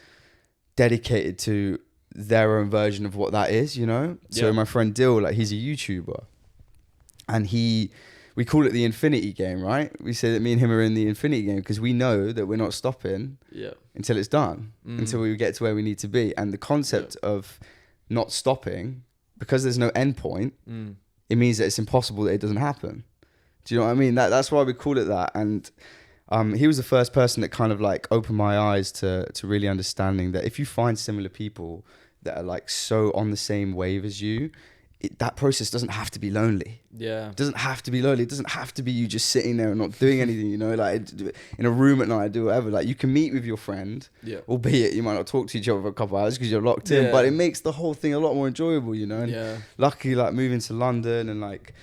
dedicated to their own version of what that is, So my friend Dill, like, he's a YouTuber, and we call it the infinity game, right? We say that me and him are in the infinity game because we know that we're not stopping until it's done, until we get to where we need to be. And the concept of not stopping, because there's no end point, it means that it's impossible that it doesn't happen. Do you know what I mean? That's why we call it that. And he was the first person that kind of like opened my eyes to really understanding that if you find similar people that are like so on the same wave as you, that process doesn't have to be lonely. Yeah. It doesn't have to be lonely. It doesn't have to be you just sitting there and not doing anything, like in a room at night, do whatever. Like, you can meet with your friend, albeit you might not talk to each other for a couple of hours because you're locked in, but it makes the whole thing a lot more enjoyable, And luckily, like, moving to London and like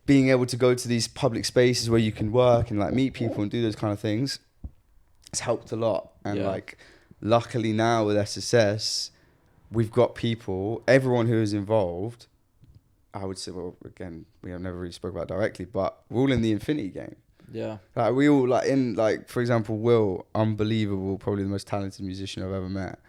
being able to go to these public spaces where you can work and like meet people and do those kind of things, it's helped a lot. And like, luckily now with SSS, we've got people, everyone who is involved. I would say, well, again, we have never really spoke about it directly, but we're all in the infinity game. Yeah. Like we all like for example, Will, unbelievable, probably the most talented musician I've ever met.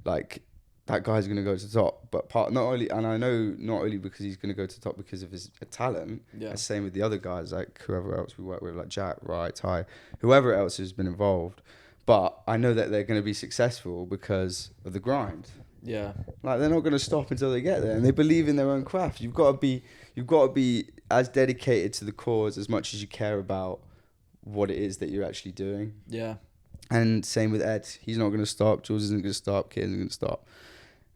Like that guy's gonna go to the top, but not only because he's gonna go to the top because of his talent. Yeah. Same with the other guys, like whoever else we work with, like Jack, Rye, Ty, whoever else has been involved. But I know that they're gonna be successful because of the grind. Yeah. Like they're not gonna stop until they get there, and they believe in their own craft. You've got to be as dedicated to the cause as much as you care about what it is that you're actually doing. Yeah. And same with Ed. He's not going to stop. Jules isn't going to stop. Kit isn't going to stop.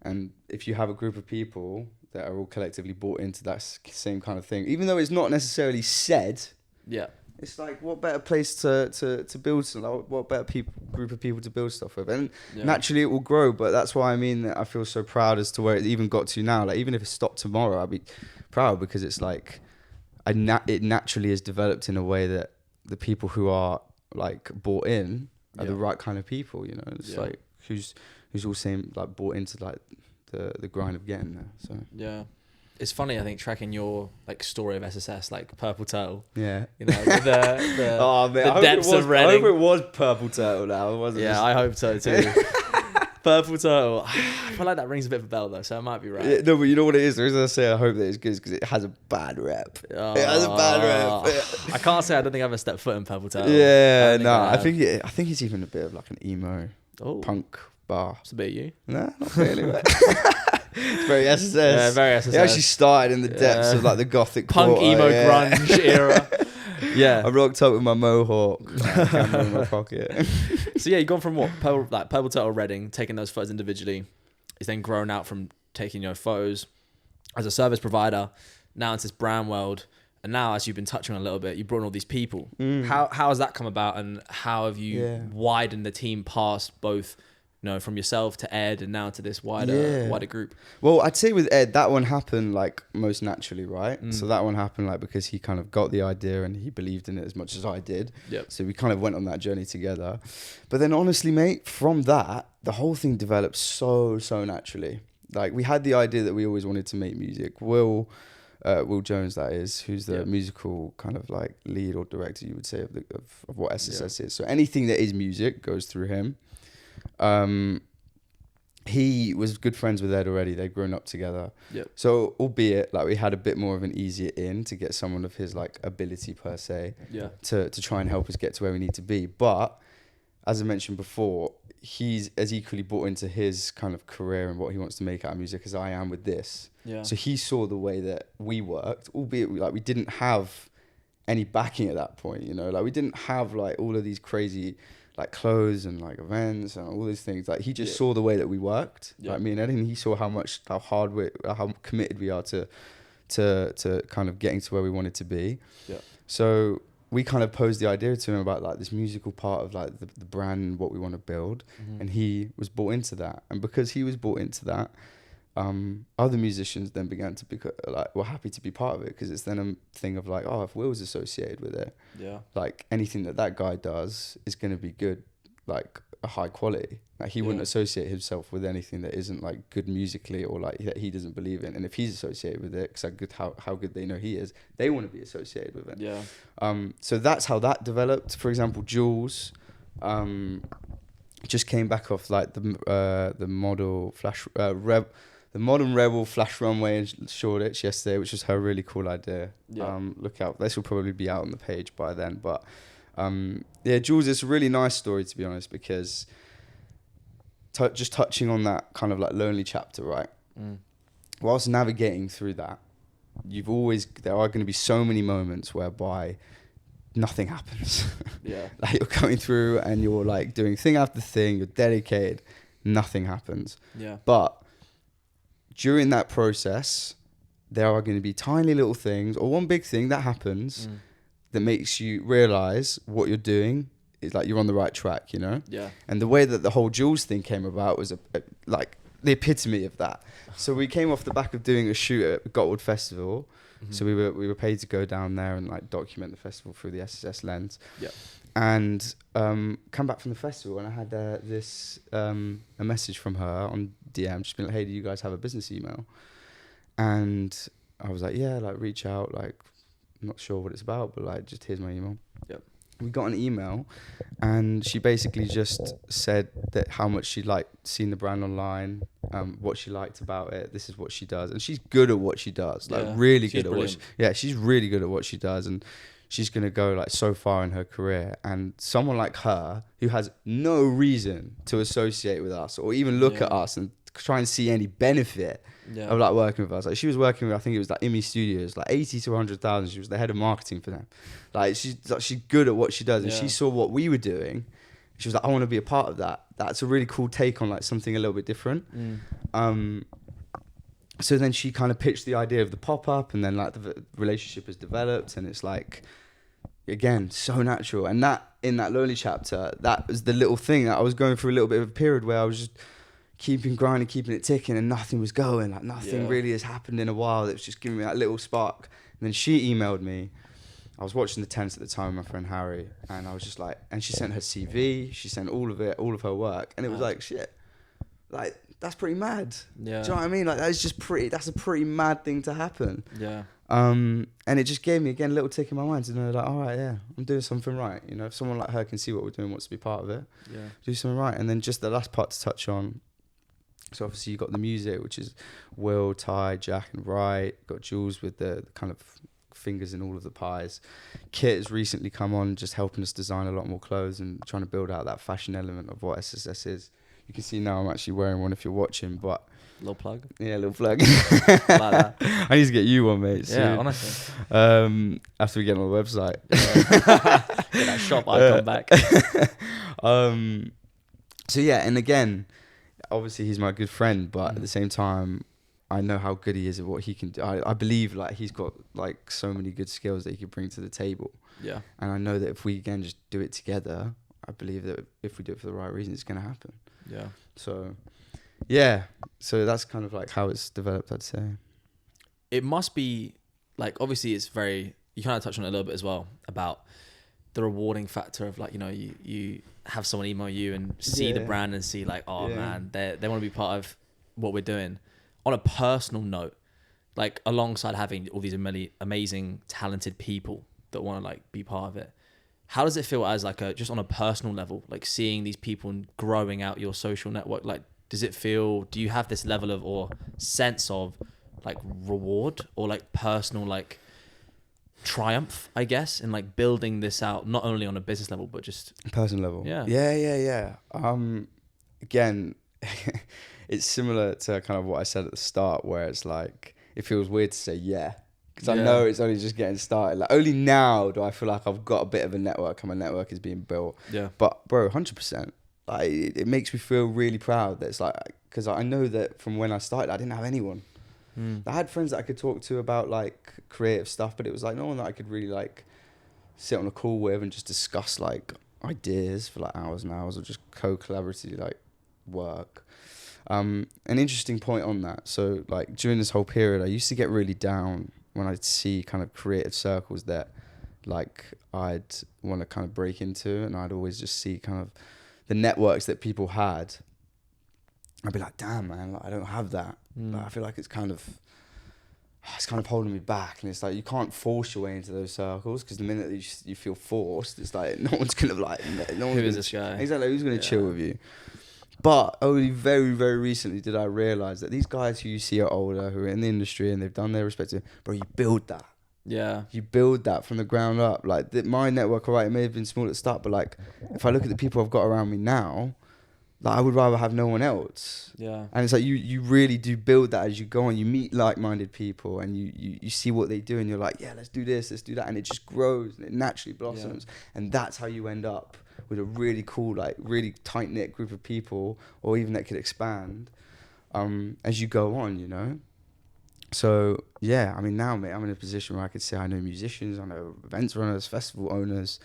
And if you have a group of people that are all collectively bought into that same kind of thing, even though it's not necessarily said, yeah, it's like what better place to build, like, what better group of people to build stuff with, and naturally it will grow. But that's why I mean that I feel so proud as to where it even got to now. Like even if it stopped tomorrow, I'd be proud because it's like it naturally has developed in a way that the people who are like bought in are the right kind of people, you know. It's like who's all same like bought into like the grind of getting there. So yeah, it's funny. I think tracking your like story of SSS, like Purple Turtle. Yeah, you know, the oh man, the depths of Reading. I hope it was Purple Turtle now, wasn't it? Yeah, I hope so too. Purple Turtle. I feel like that rings a bit of a bell though, so I might be right. Yeah, no, but you know what it is? The reason I say I hope that it's good is because it has a bad rep. It has a bad rep. I can't say I don't think I've ever stepped foot in Purple Turtle. Yeah, I think it's even a bit of like an emo punk bar. It's a bit of you. No, not really. It's very SSS. Yeah, very SSS. It actually started in the depths of like the gothic punk, quarter, emo, grunge era. Yeah, I rocked up with my mohawk, camera in my pocket. So yeah, you've gone from what Purple Turtle, Reading, taking those photos individually. It's then grown out from taking photos as a service provider. Now into this brand world, and now as you've been touching on a little bit, you brought in all these people. How has that come about, and how have you widened the team past both? From yourself to Ed and now to this wider group? Well, I'd say with Ed, that one happened like most naturally, right? So that one happened like because he kind of got the idea and he believed in it as much as I did. Yep. So we kind of went on that journey together. But then honestly, mate, from that, the whole thing developed so naturally. Like we had the idea that we always wanted to make music. Will Jones, that is, who's the musical kind of like lead or director, you would say, of what SSS is. So anything that is music goes through him. He was good friends with Ed already. They'd grown up together. Yep. So albeit like we had a bit more of an easier in to get someone of his like ability per se to try and help us get to where we need to be. But as I mentioned before, he's as equally bought into his kind of career and what he wants to make out of music as I am with this. Yeah. So he saw the way that we worked, albeit we didn't have any backing at that point, like we didn't have like all of these crazy like clothes and like events and all these things. Like he just saw the way that we worked. Like me and Ed, and he saw how committed we are to kind of getting to where we wanted to be. Yeah. So we kind of posed the idea to him about like this musical part of like the brand and what we want to build, and he was bought into that. And because he was bought into that, other musicians then began to be were happy to be part of it, because it's then a thing of like, if Will's associated with it, like anything that guy does is going to be good, like a high quality. Like he wouldn't associate himself with anything that isn't like good musically or like that he doesn't believe in. And if he's associated with it, because how good they know he is, they want to be associated with it. Yeah. So that's how that developed. For example, Jules, just came back off like the model flash the Modern Rebel Flash Runway in Shoreditch yesterday, which was her really cool idea. Yeah. Look out. This will probably be out on the page by then. But Jules, it's a really nice story, to be honest, because just touching on that kind of like lonely chapter, right? Whilst navigating through that, there are going to be so many moments whereby nothing happens. Yeah. Like you're coming through and you're like doing thing after thing, you're dedicated, nothing happens. Yeah. But during that process, there are going to be tiny little things or one big thing that happens that makes you realize what you're doing is like you're on the right track, Yeah. And the way that the whole Jules thing came about was like the epitome of that. So we came off the back of doing a shoot at Gottwood Festival. So we were paid to go down there and like document the festival through the SSS lens. Yeah. and come back from the festival, and I had a message from her on DM, just being like, hey, do you guys have a business email? And I was like, yeah, like reach out, like I'm not sure what it's about, but like just here's my email. Yep. We got an email, and she basically just said that how much she liked seeing the brand online, what she liked about it. This is what she does, and she's good at what she does, like really good at what. She's really good at what she does, and she's gonna go like so far in her career. And someone like her, who has no reason to associate with us or even look at us and try and see any benefit of like working with us. Like she was working with, I think it was like Is Studios, like 80 to 100,000. She was the head of marketing for them. Like she's good at what she does, and she saw what we were doing. She was like, I want to be a part of that. That's a really cool take on like something a little bit different. So then she kind of pitched the idea of the pop-up, and then like the relationship has developed, and it's like, again, so natural. And that in that lonely chapter, that was the little thing that I was going through a little bit of a period where I was just keeping grinding, keeping it ticking, and nothing was going. Like nothing really has happened in a while. That was just giving me that little spark. And then she emailed me. I was watching the tennis at the time with my friend Harry, and I was just like, and she sent her CV, she sent all of it, all of her work, and it was like, shit, like that's pretty mad. Yeah. Do you know what I mean? Like that's a pretty mad thing to happen. Yeah. And it just gave me again a little tick in my mind to know like, all right, yeah, I'm doing something right. You know, if someone like her can see what we're doing, wants to be part of it, do something right. And then just the last part to touch on. So obviously you got the music, which is Will, Ty, Jack, and Wright. Got Jules with the kind of fingers in all of the pies. Kit has recently come on, just helping us design a lot more clothes and trying to build out that fashion element of what SSS is. You can see now I'm actually wearing one if you're watching, but little plug. Yeah, little plug. Like that. I need to get you one, mate. Soon. Yeah, honestly. After we get on the website. Get that shop icon back. So yeah, and again, obviously he's my good friend, but at the same time, I know how good he is at what he can do. I believe like he's got like so many good skills that he could bring to the table. Yeah. And I know that if we again just do it together, I believe that if we do it for the right reason, it's going to happen. Yeah. So, yeah. So that's kind of like how it's developed, I'd say. It must be like, obviously it's very, you kind of touched on it a little bit as well about the rewarding factor of like, you know, you have someone email you and see the brand and see like, oh man, they want to be part of what we're doing. On a personal note, like alongside having all these amazing, talented people that want to like be part of it, how does it feel as like just on a personal level, like seeing these people and growing out your social network? Like, do you have this level of or sense of like reward or like personal like triumph, I guess, in like building this out, not only on a business level, but just personal level? Yeah. Again, it's similar to kind of what I said at the start, where it's like, it feels weird to say because I know it's only just getting started. Like only now do I feel like I've got a bit of a network and my network is being built. Yeah. But bro, 100%. Like it makes me feel really proud that it's like, because I know that from when I started, I didn't have anyone. I had friends that I could talk to about like creative stuff, but it was like no one that I could really like sit on a call with and just discuss like ideas for like hours and hours or just co-collaboratively like work. An interesting point on that. So like during this whole period, I used to get really down when I'd see kind of creative circles that like I'd want to kind of break into, and I'd always just see kind of the networks that people had. I'd be like, damn man, like I don't have that. Like, I feel like it's kind of holding me back, and it's like you can't force your way into those circles, because the minute that you feel forced, it's like no one's gonna like no one's who is this guy? Exactly, who's gonna chill with you? But only very, very recently did I realise that these guys who you see are older, who are in the industry and they've done their respective, bro, you build that. Yeah. You build that from the ground up. Like my network, all right, it may have been small at the start, but like if I look at the people I've got around me now, like I would rather have no one else. Yeah. And it's like you really do build that as you go on. You meet like-minded people and you see what they do and you're like, yeah, let's do this, let's do that. And it just grows and it naturally blossoms. Yeah. And that's how you end up with a really cool, like really tight-knit group of people, or even that could expand as you go on, you know? So, yeah, I mean, now, mate, I'm in a position where I could say I know musicians, I know events runners, festival owners,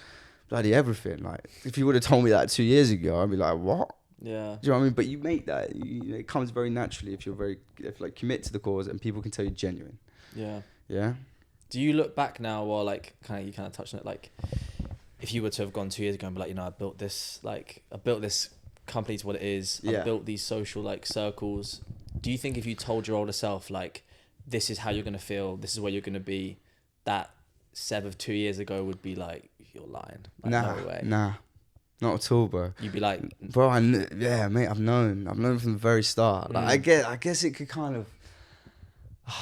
bloody everything. Like, if you would have told me that 2 years ago, I'd be like, what? Yeah. Do you know what I mean? But you make that. It comes very naturally if like commit to the cause and people can tell you're genuine. Yeah. Yeah. Do you look back now, or like you kind of touched on it, like if you were to have gone 2 years ago and be like, I built this company to what it is. I built these social like circles. Do you think if you told your older self like, this is how you're gonna feel, this is where you're gonna be, that Seb of 2 years ago would be like, you're lying? Like, no way. Nah, not at all, bro. You'd be like, bro, mate, I've known from the very start. Like, I guess it could kind of,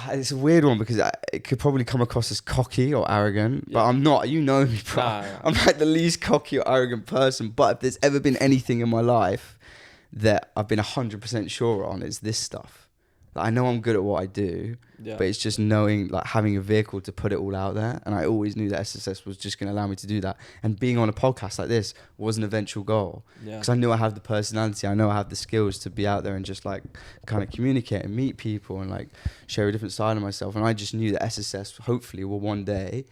it's a weird one because it could probably come across as cocky or arrogant, but I'm not. You know me, bro. Nah. I'm like the least cocky or arrogant person. But if there's ever been anything in my life that I've been 100% sure on, it's this stuff. Like, I know I'm good at what I do, but it's just knowing, like, having a vehicle to put it all out there. And I always knew that SSS was just going to allow me to do that. And being on a podcast like this was an eventual goal. Because I knew I have the personality. I know I have the skills to be out there and just, like, kind of communicate and meet people and, like, share a different side of myself. And I just knew that SSS hopefully will one day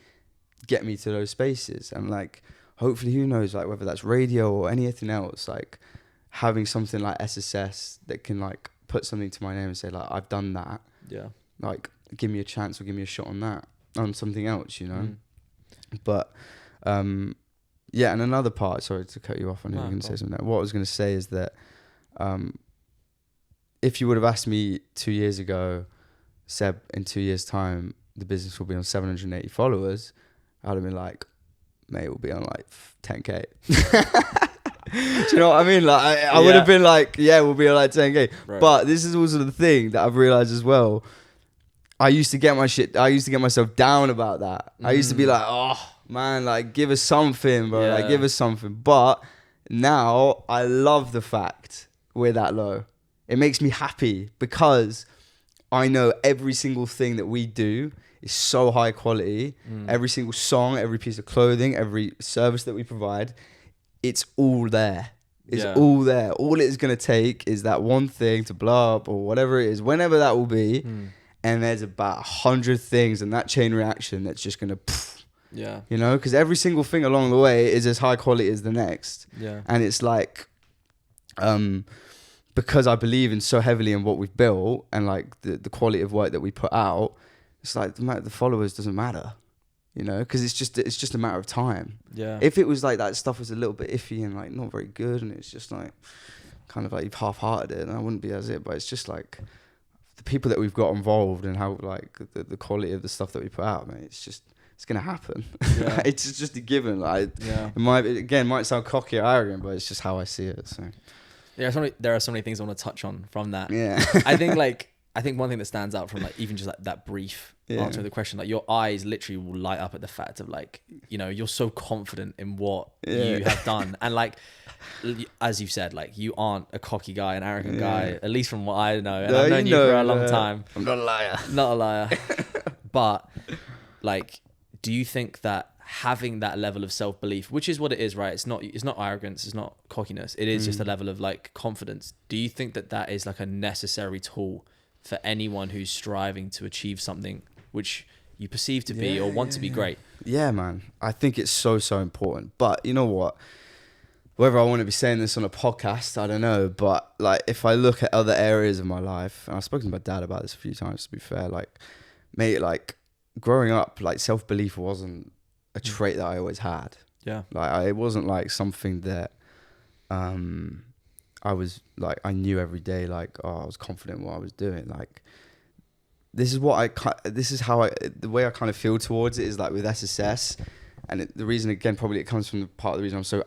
get me to those spaces. And, like, hopefully, who knows, like, whether that's radio or anything else, like, having something like SSS that can, like, put something to my name and say, like, I've done that. Yeah. Like, give me a chance or give me a shot on that, on something else, But, and another part, sorry to cut you off, I know you're going to say something. What I was going to say is that if you would have asked me 2 years ago, Seb, in 2 years' time, the business will be on 780 followers, I'd have been like, mate, we'll be on like 10K. Do you know what I mean? Like, I would have been like, we'll be on like 10K. Right. But this is also the thing that I've realized as well. I used to get myself down about that. I used to be like, oh man, like, give us something, bro. Like, give us something. But now I love the fact we're that low. It makes me happy because I know every single thing that we do is so high quality. Every single song, every piece of clothing, every service that we provide, it's all there. It's all there. All it's going to take is that one thing to blow up or whatever it is, whenever that will be. And there's about 100 things in that chain reaction that's just going to, because every single thing along the way is as high quality as the next. And it's like, because I believe in so heavily in what we've built and like the quality of work that we put out, it's like the followers doesn't matter. Because it's just a matter of time. If it was like that stuff was a little bit iffy and like not very good and it's just like kind of like you've half-hearted it, and I wouldn't be as it. But it's just like the people that we've got involved and how like the quality of the stuff that we put out, man. It's gonna happen. It's just a given. Like it might sound cocky or arrogant, but it's just how I see it. So there are so many things I want to touch on from that. I think one thing that stands out from like even just like that brief answer to the question, like your eyes literally will light up at the fact of like, you're so confident in what you have done. And like, as you've said, like you aren't a cocky guy, an arrogant guy, at least from what I know. And I've known you for a long time. I'm not a liar. Not a liar. But like, do you think that having that level of self-belief, which is what it is, right? It's not arrogance, it's not cockiness. It is just a level of like confidence. Do you think that is like a necessary tool for anyone who's striving to achieve something which you perceive to be or want to be great? Yeah, man. I think it's so important. But you know what? Whether I want to be saying this on a podcast, I don't know. But like, if I look at other areas of my life, and I've spoken to my dad about this a few times, to be fair, like, mate, like growing up, like self-belief wasn't a trait that I always had. Like, it wasn't like something that, I was like, I knew every day, like, I was confident in what I was doing. Like, the way I kind of feel towards it is like with SSS. And the reason, again, probably it comes from the part of the reason I'm so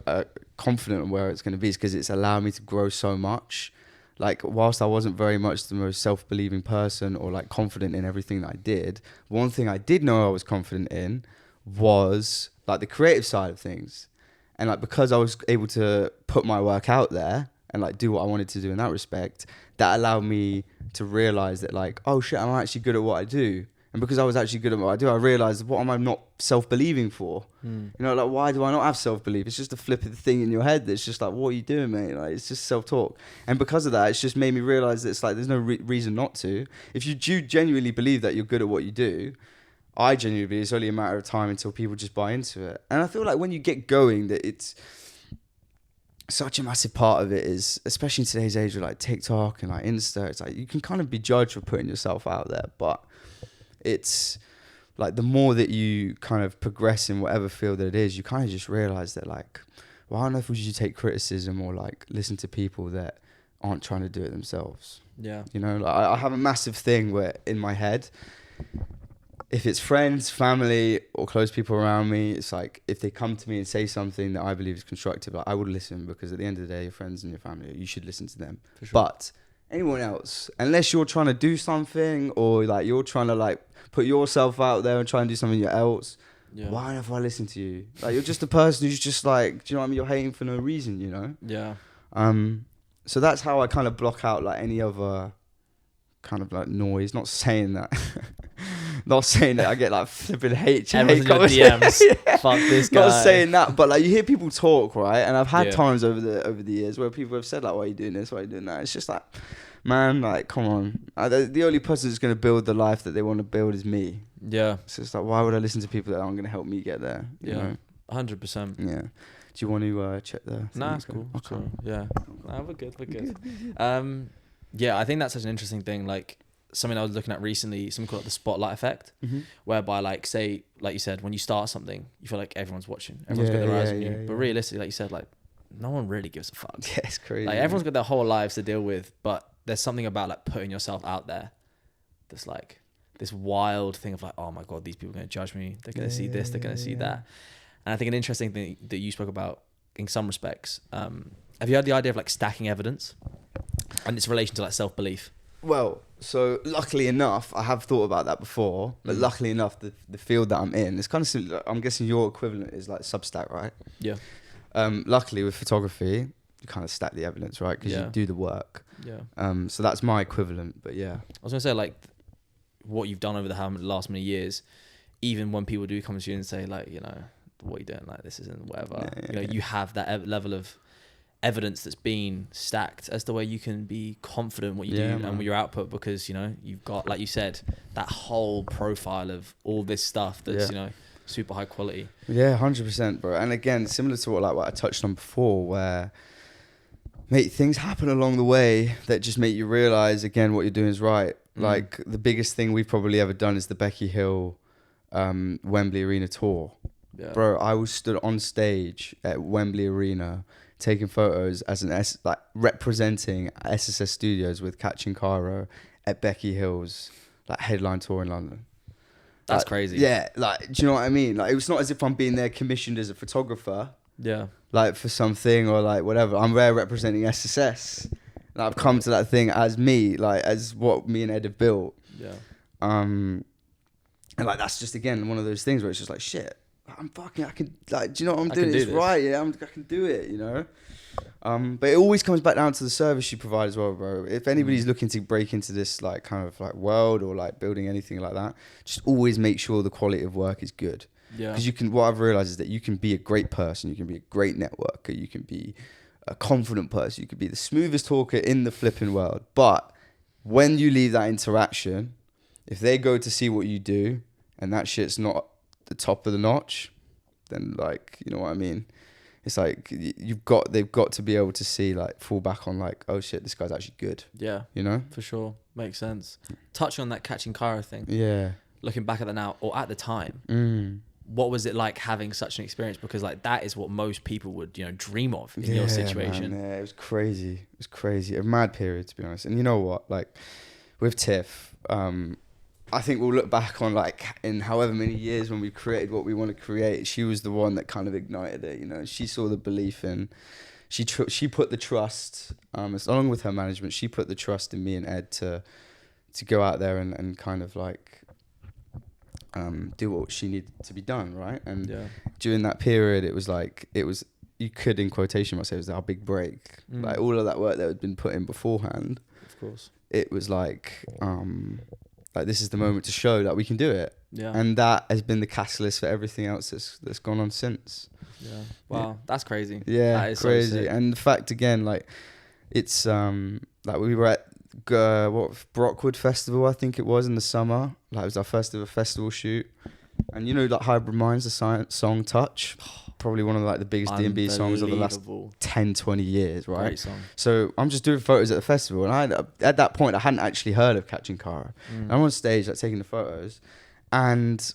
confident in where it's going to be is because it's allowed me to grow so much. Like, whilst I wasn't very much the most self-believing person or like confident in everything that I did, one thing I did know I was confident in was like the creative side of things. And like, because I was able to put my work out there and like do what I wanted to do in that respect, that allowed me to realize that like, oh shit, I'm actually good at what I do. And because I was actually good at what I do, I realized, what am I not self-believing for? Like, why do I not have self-belief? It's just a flip of the thing in your head that's just like, what are you doing, mate? Like, it's just self-talk. And because of that, it's just made me realize that it's like, there's no reason not to. If you do genuinely believe that you're good at what you do, I genuinely believe it's only a matter of time until people just buy into it. And I feel like when you get going, that it's such a massive part of it is, especially in today's age with like TikTok and like Insta, it's like you can kind of be judged for putting yourself out there, but it's like the more that you kind of progress in whatever field that it is, you kind of just realize that like, well, I don't know if we should take criticism or like listen to people that aren't trying to do it themselves. Yeah. You know, like I have a massive thing where in my head, if it's friends, family, or close people around me, it's like if they come to me and say something that I believe is constructive, like I would listen, because at the end of the day, your friends and your family, you should listen to them. For sure. But anyone else, unless you're trying to do something or like you're trying to like put yourself out there and try and do something else, why have I listen to you? Like you're just a person who's just like, do you know what I mean? You're hating for no reason, you know? Yeah. So that's how I kind of block out like any other kind of like noise. Not saying that. Not saying that I get like flipping hate DMs. Yeah. Fuck this guy. Not saying that, but like you hear people talk, right? And I've had times over the years where people have said like, "Why are you doing this? Why are you doing that?" It's just like, man, like come on. The only person that's going to build the life that they want to build is me. Yeah. So it's like, why would I listen to people that aren't going to help me get there? You know? 100%. Yeah. Do you want to check the? Nah, it's cool. Okay. Cool. Yeah. Nah, we're good. Yeah, I think that's such an interesting thing. Like something I was looking at recently, something called the spotlight effect, whereby like say, like you said, when you start something, you feel like everyone's watching, everyone's got their eyes on you. But realistically, like you said, like no one really gives a fuck. Yeah, it's crazy. Like everyone's got their whole lives to deal with, but there's something about like putting yourself out there that's like this wild thing of like, oh my God, these people are going to judge me. They're going to see this, they're going to see that. And I think an interesting thing that you spoke about in some respects, have you had the idea of like stacking evidence and its relation to like self-belief? Well, so luckily enough, I have thought about that before, but luckily enough, the field that I'm in, it's kind of similar. I'm guessing your equivalent is like Substack, right? Yeah. Luckily with photography, you kind of stack the evidence, right? Because you do the work. Yeah. So that's my equivalent, but yeah. I was going to say like what you've done over the last many years, even when people do come to you and say like, you know, what are you doing? Like this isn't whatever. You have that level of evidence that's been stacked as to where you can be confident what you do and with your output, because you know you've got, like you said, that whole profile of all this stuff that's you know super high quality. 100%, bro. And again, similar to what I touched on before, where mate, things happen along the way that just make you realize again what you're doing is right. Like the biggest thing we've probably ever done is the Becky Hill Wembley Arena tour. Bro, I was stood on stage at Wembley Arena taking photos as like representing SSS Studios with Catching Cairo at Becky Hill's like headline tour in London. That's like, crazy. Yeah, like do you know what I mean? Like it was not as if I'm being there commissioned as a photographer. Yeah. Like for something or like whatever. I'm there representing SSS. And I've come to that thing as me, like as what me and Ed have built. Yeah. And like that's just again one of those things where it's just like shit. I can, like, do you know what I'm doing? It's right, yeah, I can do it, you know? But it always comes back down to the service you provide as well, bro. If anybody's looking to break into this, like, kind of, like, world or, like, building anything like that, just always make sure the quality of work is good. Yeah. Because what I've realized is that you can be a great person, you can be a great networker, you can be a confident person, you could be the smoothest talker in the flipping world. But when you leave that interaction, if they go to see what you do and that shit's not the top of the notch, then like, you know what I mean? It's like they've got to be able to see, like, fall back on like, oh shit, this guy's actually good. Yeah. You know? For sure. Makes sense. Touching on that Catching Cairo thing. Yeah. Looking back at that now, or at the time, what was it like having such an experience? Because like that is what most people would, you know, dream of in your situation. Man, yeah, it was crazy. It was crazy. A mad period, to be honest. And you know what? Like with Tiff, I think we'll look back on like in however many years when we created what we want to create, she was the one that kind of ignited it, you know. She saw the belief in, she put the trust, along with her management, she put the trust in me and Ed to go out there and kind of like do what she needed to be done, right? And during that period, it was you could, in quotation marks, say it was our big break. Like all of that work that had been put in beforehand. Of course. It was like this is the moment to show that we can do it. Yeah. And that has been the catalyst for everything else that's gone on since. Yeah. Wow, that's crazy. Yeah, that is crazy. So and the fact again, like it's like we were at Brockwood Festival, I think it was, in the summer. Like it was our first ever festival shoot. And you know, like Hybrid Minds, the song Touch, probably one of like the biggest D&B songs of the last 10, 20 years, right? Great song. So I'm just doing photos at the festival, and at that point I hadn't actually heard of Catching Cairo. I'm on stage like taking the photos, and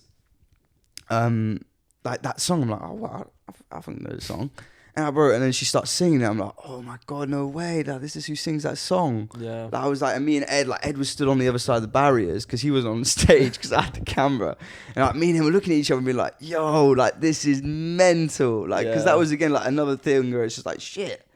like that song. I'm like, oh wow, I think know the song. And I wrote it, and then she starts singing it. I'm like, oh my God, no way. Like, this is who sings that song. Yeah. Like, I was like, and me and Ed, like Ed was stood on the other side of the barriers because he was on stage because I had the camera. And like me and him were looking at each other and being like, yo, like this is mental. Like, because that was again like another thing where it's just like, shit.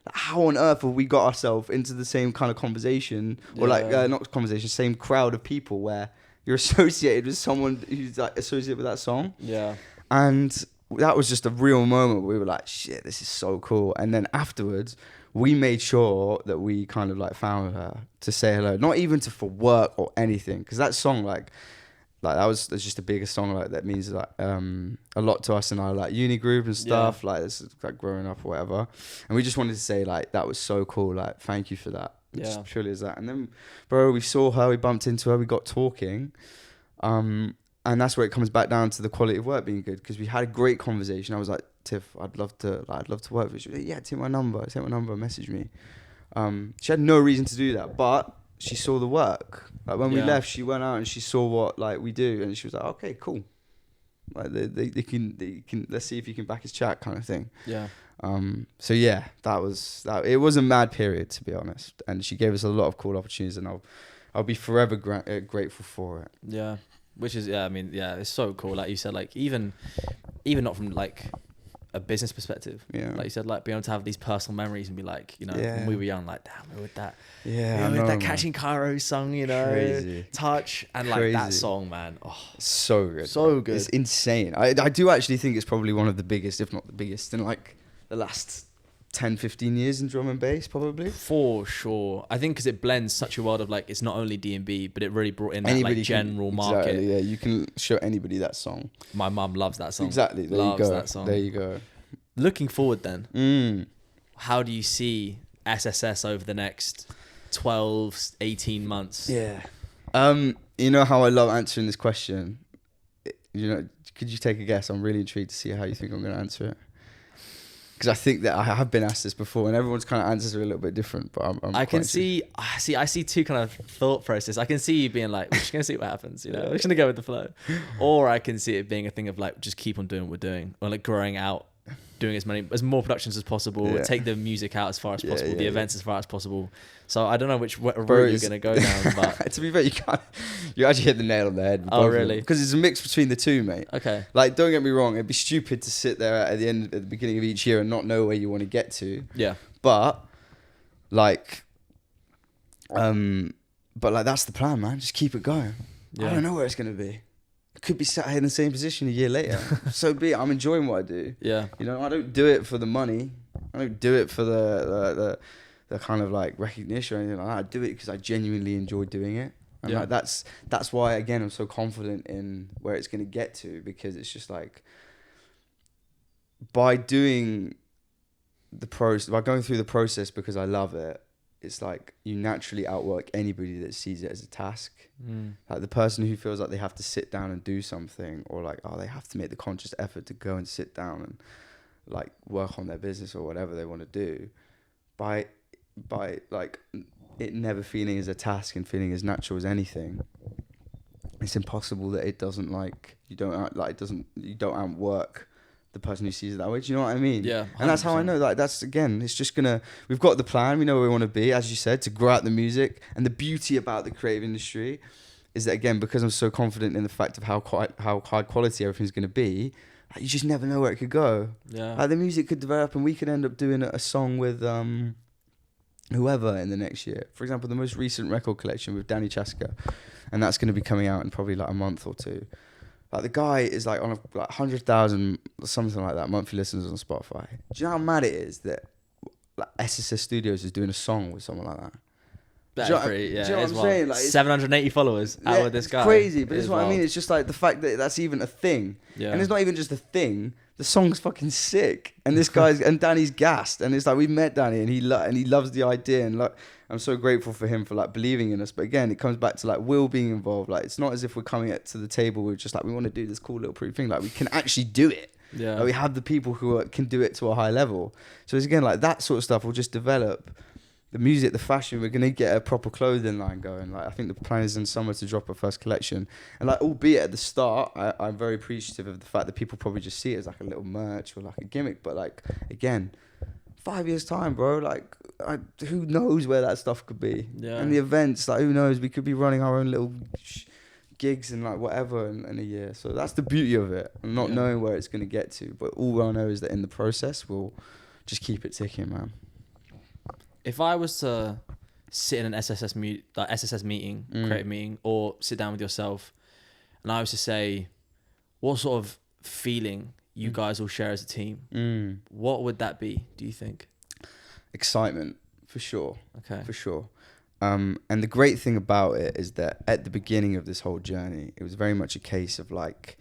Like, how on earth have we got ourselves into the same kind of conversation or like, not conversation, same crowd of people where you're associated with someone who's like associated with that song. Yeah. And that was just a real moment where we were like, shit, this is so cool. And then afterwards, we made sure that we kind of like found her to say hello, not even for work or anything. Because that song, like that's just the biggest song like that means like a lot to us in our like uni group and stuff. Like it's like growing up or whatever. And we just wanted to say like, that was so cool. Like, thank you for that. Just purely as that. And then, bro, we saw her, we bumped into her, we got talking. And that's where it comes back down to the quality of work being good, because we had a great conversation. I was like, Tiff, I'd love to work with you. She was like, yeah, take my number, message me. She had no reason to do that, but she saw the work. Like when we left, she went out and she saw what like we do, and she was like, okay, cool. Like they can let's see if you can back his chat kind of thing. Yeah. So yeah, that was that. It was a mad period, to be honest, and she gave us a lot of cool opportunities, and I'll be forever grateful for it. Yeah. Which is, I mean, it's so cool. Like you said, like even not from like a business perspective. Yeah. Like you said, like being able to have these personal memories and be like, you know, when we were young, like, damn, we were with that. Yeah. We were with that Catching Cairo song, you know, Crazy. Touch. And like that song, man. Oh, so good. So good. It's insane. I do actually think it's probably one of the biggest, if not the biggest, in like the last 10, 15 years in drum and bass, probably. For sure. I think because it blends such a world of like, it's not only D&B, but it really brought in that like general market. Exactly, yeah. You can show anybody that song. My mum loves that song. Exactly. There loves you go. That song. There you go. Looking forward then, how do you see SSS over the next 12, 18 months? Yeah. You know how I love answering this question? You know, could you take a guess? I'm really intrigued to see how you think I'm going to answer it. Because I think that I have been asked this before, and everyone's kind of answers are a little bit different. But I see two kind of thought process. I can see you being like, we're just gonna see what happens, you know, we're just gonna go with the flow, or I can see it being a thing of like, just keep on doing what we're doing, or like growing out, doing as more productions as possible, take the music out as far as possible, the events as far as possible. So I don't know which route you're gonna go down, but to be fair, you actually hit the nail on the head. Oh really? Because it's a mix between the two, mate. Okay. Like, don't get me wrong, it'd be stupid to sit there at the beginning of each year and not know where you want to get to. Yeah. But like that's the plan, man. Just keep it going. I don't know where it's gonna be. Could be sat here in the same position a year later. So be it. I'm enjoying what I do. Yeah. You know, I don't do it for the money. I don't do it for the kind of like recognition or anything like that. I do it because I genuinely enjoy doing it. And like that's why, again, I'm so confident in where it's going to get to, because it's just like, by going through the process because I love it, it's like you naturally outwork anybody that sees it as a task. Like the person who feels like they have to sit down and do something, or like, they have to make the conscious effort to go and sit down and like work on their business or whatever they want to do, by like it never feeling as a task and feeling as natural as anything, it's impossible that it doesn't like, you don't outwork the person who sees it that way. Do you know what I mean? Yeah. 100%. And that's how I know, like, that's, again, it's just we've got the plan, we know where we want to be, as you said, to grow out the music. And the beauty about the creative industry is that, again, because I'm so confident in the fact of how high quality everything's going to be, like, you just never know where it could go. Yeah. Like, the music could develop and we could end up doing a song with whoever in the next year. For example, the most recent record collection with Danny Chaska, and that's going to be coming out in probably like a month or two. Like, the guy is like on like 100,000 something like that monthly listeners on Spotify. Do you know how mad it is that like SSS Studios is doing a song with someone like that? That's do you know, pretty, do you know what I'm saying? Like, 780 followers out of this guy. It's crazy, but it's what I mean. It's just like the fact that that's even a thing. Yeah. And it's not even just a thing. The song's fucking sick, and this guy's and Danny's gassed, and it's like, we met Danny, and he loves the idea, and like, I'm so grateful for him for like believing in us. But again, it comes back to like Will being involved. Like, it's not as if we're coming to the table with just like, we want to do this cool little pretty thing. Like, we can actually do it. Yeah. Like, we have the people who can do it to a high level. So it's again like that sort of stuff will just develop the music, the fashion, we're gonna get a proper clothing line going. Like I think the plan is in summer to drop our first collection, and like albeit at the start, I'm very appreciative of the fact that people probably just see it as like a little merch or like a gimmick. But like again, 5 years time, bro, like who knows where that stuff could be? Yeah. And the events, like who knows? We could be running our own little gigs and like whatever in a year. So that's the beauty of it, and not knowing where it's gonna get to. But all I know is that in the process, we'll just keep it ticking, man. If I was to sit in an SSS meeting, creative meeting, or sit down with yourself, and I was to say, what sort of feeling you guys will share as a team, what would that be, do you think? Excitement, for sure. Okay. For sure. And the great thing about it is that at the beginning of this whole journey, it was very much a case of like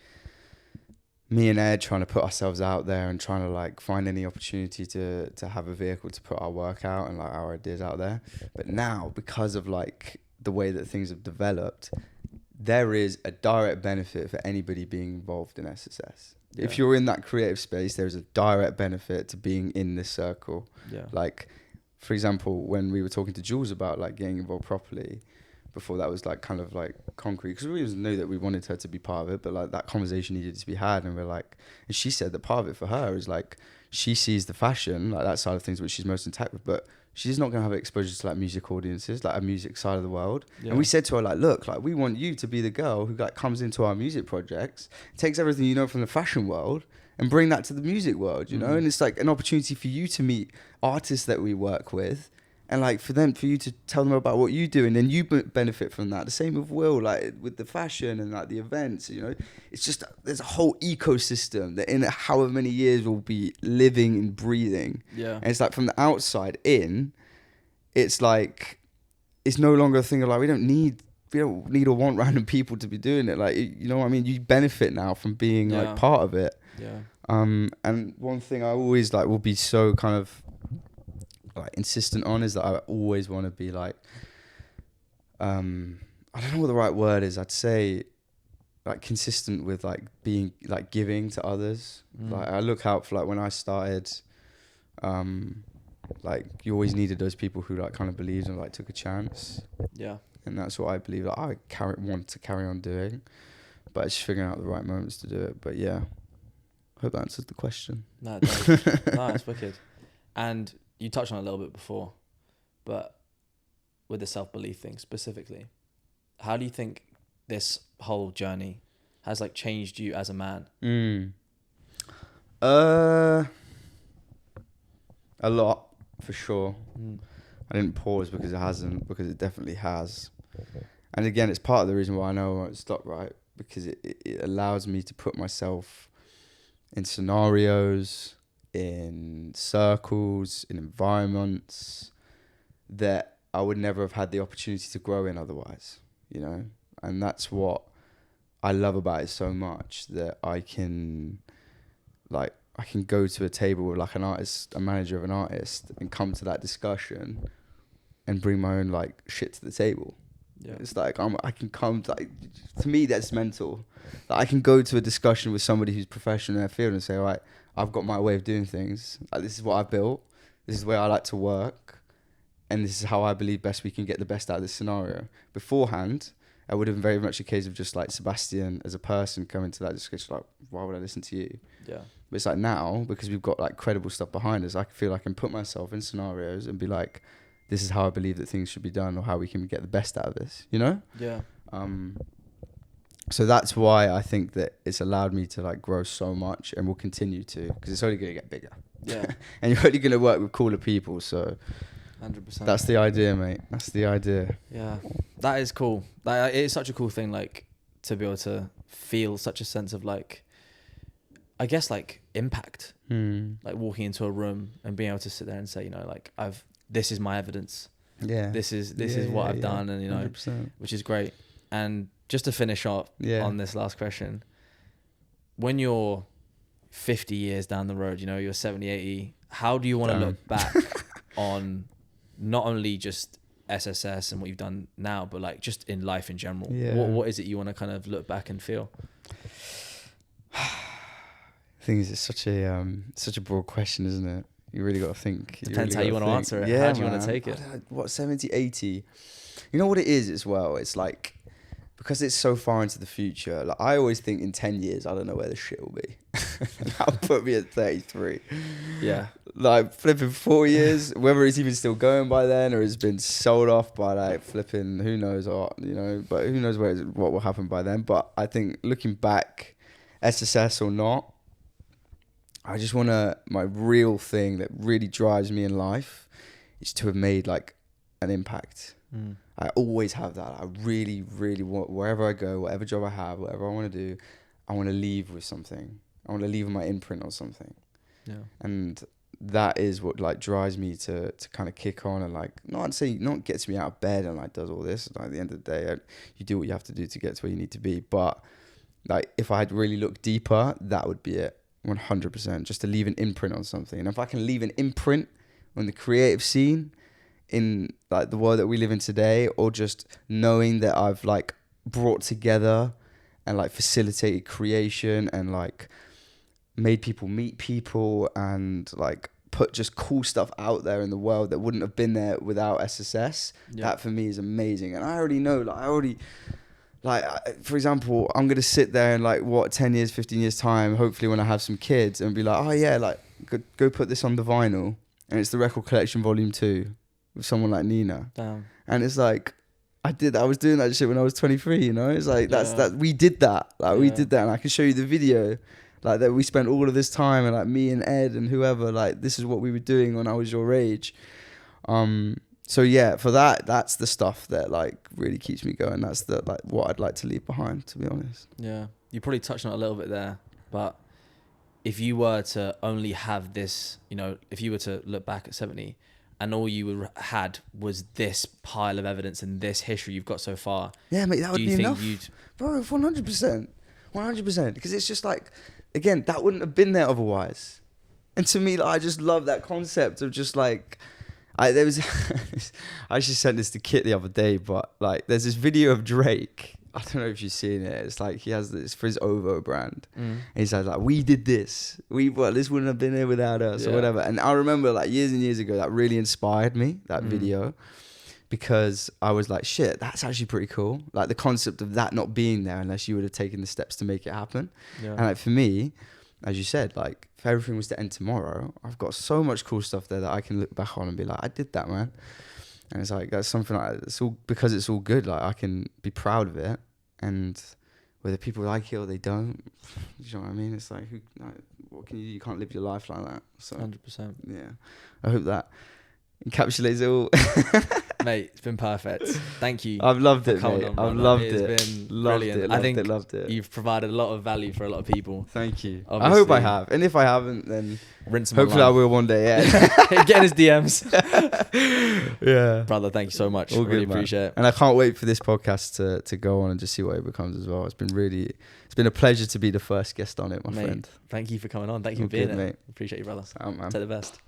me and Ed trying to put ourselves out there and trying to like find any opportunity to have a vehicle to put our work out and like our ideas out there. But now, because of like the way that things have developed, there is a direct benefit for anybody being involved in SSS. Yeah. If you're in that creative space, there's a direct benefit to being in this circle. Yeah. Like, for example, when we were talking to Jules about like getting involved properly, before that was like kind of like concrete, because we always knew that we wanted her to be part of it, but like that conversation needed to be had, and we're like, and she said that part of it for her is like she sees the fashion, like that side of things, which she's most intact with, but she's not going to have exposure to like music audiences, like a music side of the world. Yeah. And we said to her like, look, like we want you to be the girl who like comes into our music projects, takes everything you know from the fashion world and bring that to the music world, you know? And it's like an opportunity for you to meet artists that we work with, and like for you to tell them about what you do, and then you benefit from that. The same with Will, like with the fashion and like the events, you know. It's just, there's a whole ecosystem that in however many years will be living and breathing. Yeah. And it's like from the outside in, it's like, it's no longer a thing of like, we don't need or want random people to be doing it. Like, you know what I mean? You benefit now from being like part of it. Yeah. And one thing I always like will be so kind of like insistent on is that I always want to be like, I don't know what the right word is. I'd say like consistent with like being like giving to others. Like I look out for like when I started, like you always needed those people who like kind of believed and like took a chance. Yeah. And that's what I believe that I want to carry on doing, but it's figuring out the right moments to do it. But yeah, hope that answers the question. No, it does. No, it's wicked. And you touched on it a little bit before, but with the self-belief thing specifically, how do you think this whole journey has like changed you as a man? A lot, for sure. I didn't pause because it hasn't, because it definitely has. And again, it's part of the reason why I know I won't stop, right? Because it allows me to put myself in scenarios, in circles, in environments that I would never have had the opportunity to grow in otherwise, you know? And that's what I love about it so much, that I can go to a table with like an artist, a manager of an artist, and come to that discussion and bring my own like shit to the table. Yeah. It's like I can come to, like, to me that's mental. Like, I can go to a discussion with somebody who's professional in their field and say, all right, I've got my way of doing things. Like, this is what I built. This is the way I like to work. And this is how I believe best we can get the best out of this scenario. Beforehand, it would have been very much a case of just like Sebastien as a person coming to that discussion, like, why would I listen to you? Yeah. But it's like now, because we've got like credible stuff behind us, I feel I can put myself in scenarios and be like, this is how I believe that things should be done, or how we can get the best out of this, you know? Yeah. So that's why I think that it's allowed me to like grow so much, and will continue to, because it's only going to get bigger. Yeah. And you're only going to work with cooler people, so 100%. That's the idea, mate. That's the idea. Yeah. That is cool. Like, it is such a cool thing, like, to be able to feel such a sense of like, I guess like impact. Like walking into a room and being able to sit there and say, you know, like, this is my evidence. Yeah. This is what I've done, and you know, 100%. Which is great. And just to finish up on this last question, when you're 50 years down the road, you know, you're 70, 80, how do you want to look back on not only just SSS and what you've done now, but like just in life in general? Yeah. What is it you want to kind of look back and feel? I think it's such a broad question, isn't it? You really got to think. Depends how you want to answer it. Yeah, how do you want to take it? What, 70, 80? You know what it is as well? It's like, because it's so far into the future, like I always think in 10 years, I don't know where the shit will be. That'll put me at 33. Yeah. Like flipping 4 years, whether it's even still going by then or it's been sold off by like flipping, who knows, or, you know, but who knows what will happen by then. But I think looking back, SSS or not, I just want to, my real thing that really drives me in life is to have made like an impact. I always have that. I really, really want, wherever I go, whatever job I have, whatever I want to do, I want to leave with something. I want to leave my imprint on something. Yeah. And that is what like drives me to kind of kick on and like, not gets me out of bed and like does all this. Like, at the end of the day, you do what you have to do to get to where you need to be. But like, if I had really looked deeper, that would be it. 100%. Just to leave an imprint on something. And if I can leave an imprint on the creative scene, in like the world that we live in today, or just knowing that I've like brought together and like facilitated creation and like made people meet people and like put just cool stuff out there in the world that wouldn't have been there without SSS. Yeah. That for me is amazing. And I already know, for example, I'm going to sit there in like 10 years, 15 years time, hopefully when I have some kids, and be like, oh yeah, like go put this on the vinyl. And it's the record collection volume 2. With someone like Nina. Damn. And it's like, I was doing that shit when I was 23, you know? It's like, we did that. Like, we did that. And I can show you the video, like, that we spent all of this time, and like me and Ed and whoever, like, this is what we were doing when I was your age. So yeah, for that's the stuff that like really keeps me going. That's the like what I'd like to leave behind, to be honest. Yeah. You probably touched on it a little bit there, but if you were to only have this, you know, if you were to look back at 70, and all you had was this pile of evidence and this history you've got so far. Yeah, mate, that would be enough. Bro, 100%. 100%. Because it's just like, again, that wouldn't have been there otherwise. And to me, like, I just love that concept of just like, I actually sent this to Kit the other day, but like, there's this video of Drake. I don't know if you've seen it. It's like he has this for his Ovo brand. And he says like, we did this. This wouldn't have been here without us or whatever. And I remember like years and years ago, that really inspired me, that video, because I was like, shit, that's actually pretty cool. Like the concept of that not being there unless you would have taken the steps to make it happen. Yeah. And like for me, as you said, like if everything was to end tomorrow, I've got so much cool stuff there that I can look back on and be like, I did that, man. And it's like, that's something like, it's all because it's all good. Like I can be proud of it, and whether people like it or they don't, you know what I mean? It's like, what can you do? You can't live your life like that. So 100%. Yeah. I hope that encapsulates it all. Mate, it's been perfect. Thank you. I've loved it, mate. I've loved it. It's been brilliant. I think you've provided a lot of value for a lot of people. Thank you. Obviously. I hope I have. And if I haven't, then hopefully I will one day, yeah. Get in his DMs. Yeah. Brother, thank you so much. All really good, appreciate it. And I can't wait for this podcast to go on and just see what it becomes as well. It's been a pleasure to be the first guest on it, my friend. Thank you for coming on. Thank you for being here. Mate. Appreciate you, brother. Out, man. Take the best.